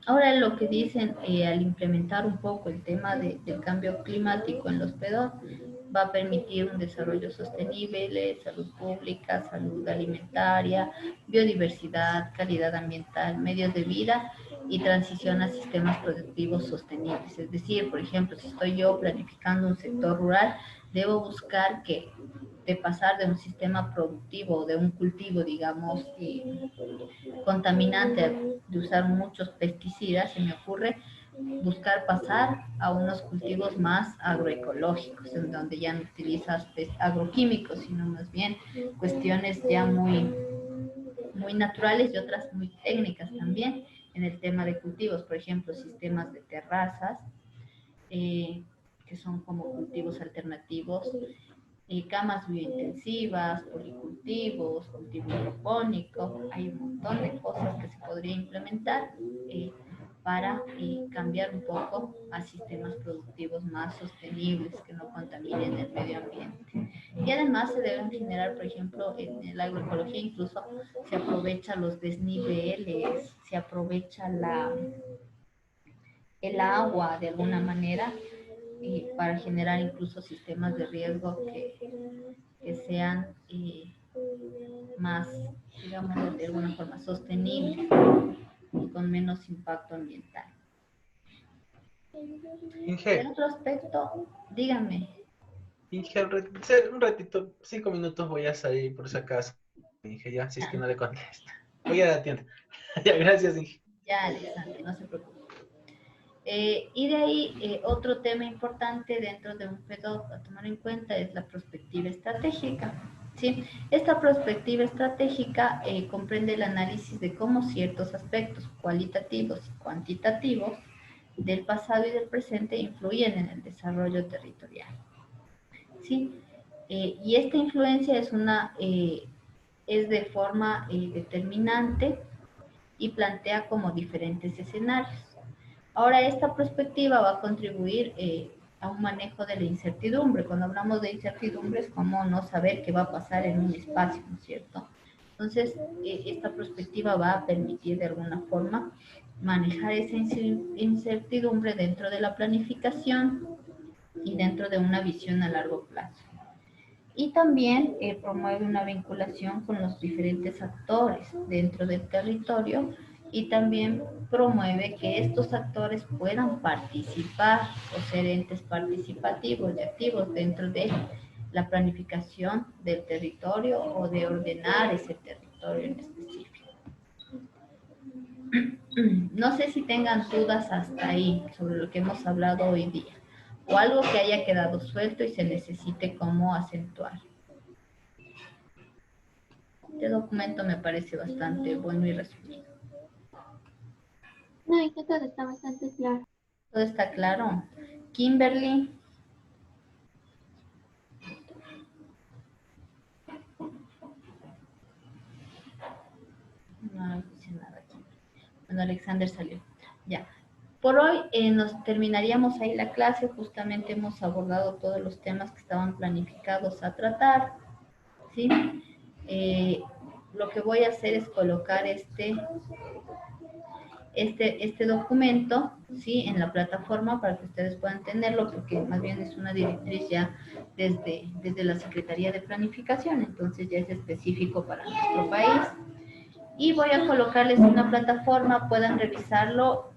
S2: Ahora lo que dicen al implementar un poco el tema del cambio climático en los PEDO va a permitir un desarrollo sostenible, salud pública, salud alimentaria, biodiversidad, calidad ambiental, medios de vida y transición a sistemas productivos sostenibles. Es decir, por ejemplo, si estoy yo planificando un sector rural, debo buscar que de pasar de un sistema productivo, de un cultivo, digamos, contaminante, de usar muchos pesticidas, se me ocurre buscar pasar a unos cultivos más agroecológicos, en donde ya no utilizas agroquímicos, sino más bien cuestiones ya muy, muy naturales y otras muy técnicas también en el tema de cultivos, por ejemplo, sistemas de terrazas, que son como cultivos alternativos, camas biointensivas, policultivos, cultivo hidropónico. Hay un montón de cosas que se podría implementar para cambiar un poco a sistemas productivos más sostenibles que no contaminen el medio ambiente. Y además se deben generar, por ejemplo, en la agroecología incluso se aprovechan los desniveles, se aprovecha el agua de alguna manera para generar incluso sistemas de riesgo que sean más, digamos, de alguna forma sostenibles y con menos impacto ambiental.
S5: Inge,
S2: En otro aspecto, díganme.
S5: Inge, un ratito, 5 minutos voy a salir por si acaso. Inge, ya, si es que no le contesta. Voy a la tienda. Ya, gracias, Inge.
S2: Ya, Alexander, no se preocupe. Y de ahí, otro tema importante dentro de un PEDOC a tomar en cuenta es la perspectiva estratégica. ¿Sí? Esta perspectiva estratégica comprende el análisis de cómo ciertos aspectos cualitativos y cuantitativos del pasado y del presente influyen en el desarrollo territorial. ¿Sí? Y esta influencia es de forma determinante y plantea como diferentes escenarios. Ahora, esta perspectiva va a contribuir a un manejo de la incertidumbre. Cuando hablamos de incertidumbre es como no saber qué va a pasar en un espacio, ¿no es cierto? Entonces, esta perspectiva va a permitir de alguna forma manejar esa incertidumbre dentro de la planificación y dentro de una visión a largo plazo. Y también promueve una vinculación con los diferentes actores dentro del territorio y también promueve que estos actores puedan participar o ser entes participativos y activos dentro de la planificación del territorio o de ordenar ese territorio en específico. No sé si tengan dudas hasta ahí sobre lo que hemos hablado hoy día o algo que haya quedado suelto y se necesite cómo acentuar. Este documento me parece bastante bueno y resumido.
S3: No, es que todo está bastante claro.
S2: ¿Todo está claro? Kimberly. No dice nada aquí. Bueno, Alexander salió. Ya. Por hoy nos terminaríamos ahí la clase. Justamente hemos abordado todos los temas que estaban planificados a tratar. ¿Sí? lo que voy a hacer es colocar este documento, ¿sí? En la plataforma para que ustedes puedan tenerlo, porque más bien es una directriz ya desde la Secretaría de Planificación, entonces ya es específico para nuestro país. Y voy a colocarles una plataforma, puedan revisarlo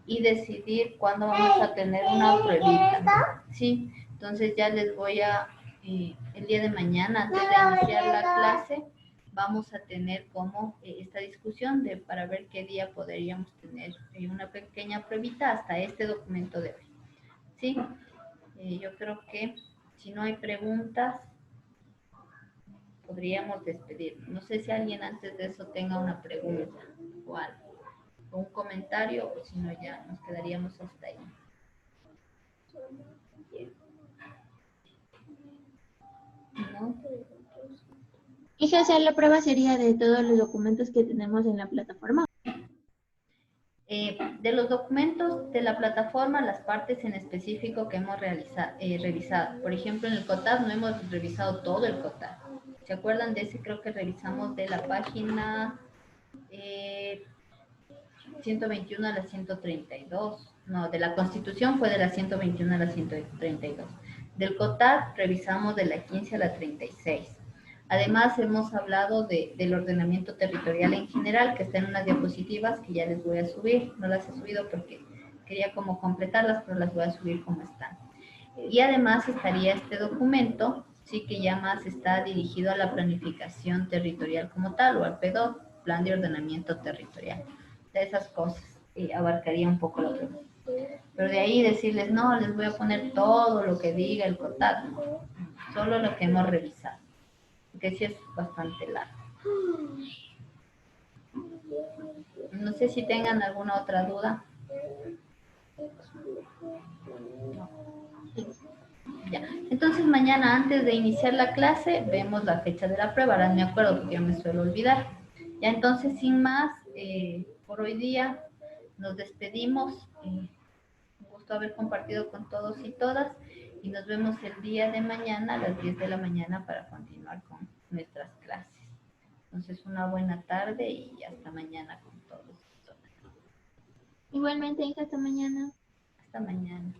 S2: y decidir cuándo vamos a tener una pruebita, ¿sí? Entonces ya les voy a, el día de mañana, antes de iniciar la clase, vamos a tener como esta discusión para ver qué día podríamos tener una pequeña pruebita hasta este documento de hoy, ¿sí? Yo creo que si no hay preguntas, podríamos despedirnos. No sé si alguien antes de eso tenga una pregunta o algo, o un comentario, o si no ya nos quedaríamos hasta ahí. ¿No?
S3: Y que hacer la prueba sería de todos los documentos que tenemos en la plataforma.
S2: De los documentos de la plataforma, las partes en específico que hemos revisado. Por ejemplo, en el COTAD no hemos revisado todo el COTAD. ¿Se acuerdan de ese? Creo que revisamos de la página 121 a la 132. No, de la Constitución fue de la 121 a la 132. Del COTAD revisamos de la 15 a la 36. Además, hemos hablado del ordenamiento territorial en general, que está en unas diapositivas que ya les voy a subir. No las he subido porque quería como completarlas, pero las voy a subir como están. Y además estaría este documento, sí, que ya más está dirigido a la planificación territorial como tal, o al PDO, Plan de Ordenamiento Territorial. De esas cosas abarcaría un poco lo que... Pero de ahí decirles, no, les voy a poner todo lo que diga el COTAD, no, solo lo que hemos revisado, porque sí es bastante largo. No sé si tengan alguna otra duda. No. Ya. Entonces mañana antes de iniciar la clase vemos la fecha de la prueba. Ahora me acuerdo porque yo me suelo olvidar. Ya entonces sin más, por hoy día nos despedimos. Un gusto haber compartido con todos y todas y nos vemos el día de mañana a las 10 de la mañana para continuar con nuestras clases. Entonces una buena tarde y hasta mañana con todos y todas.
S3: Igualmente, hija, hasta mañana.
S2: Hasta mañana.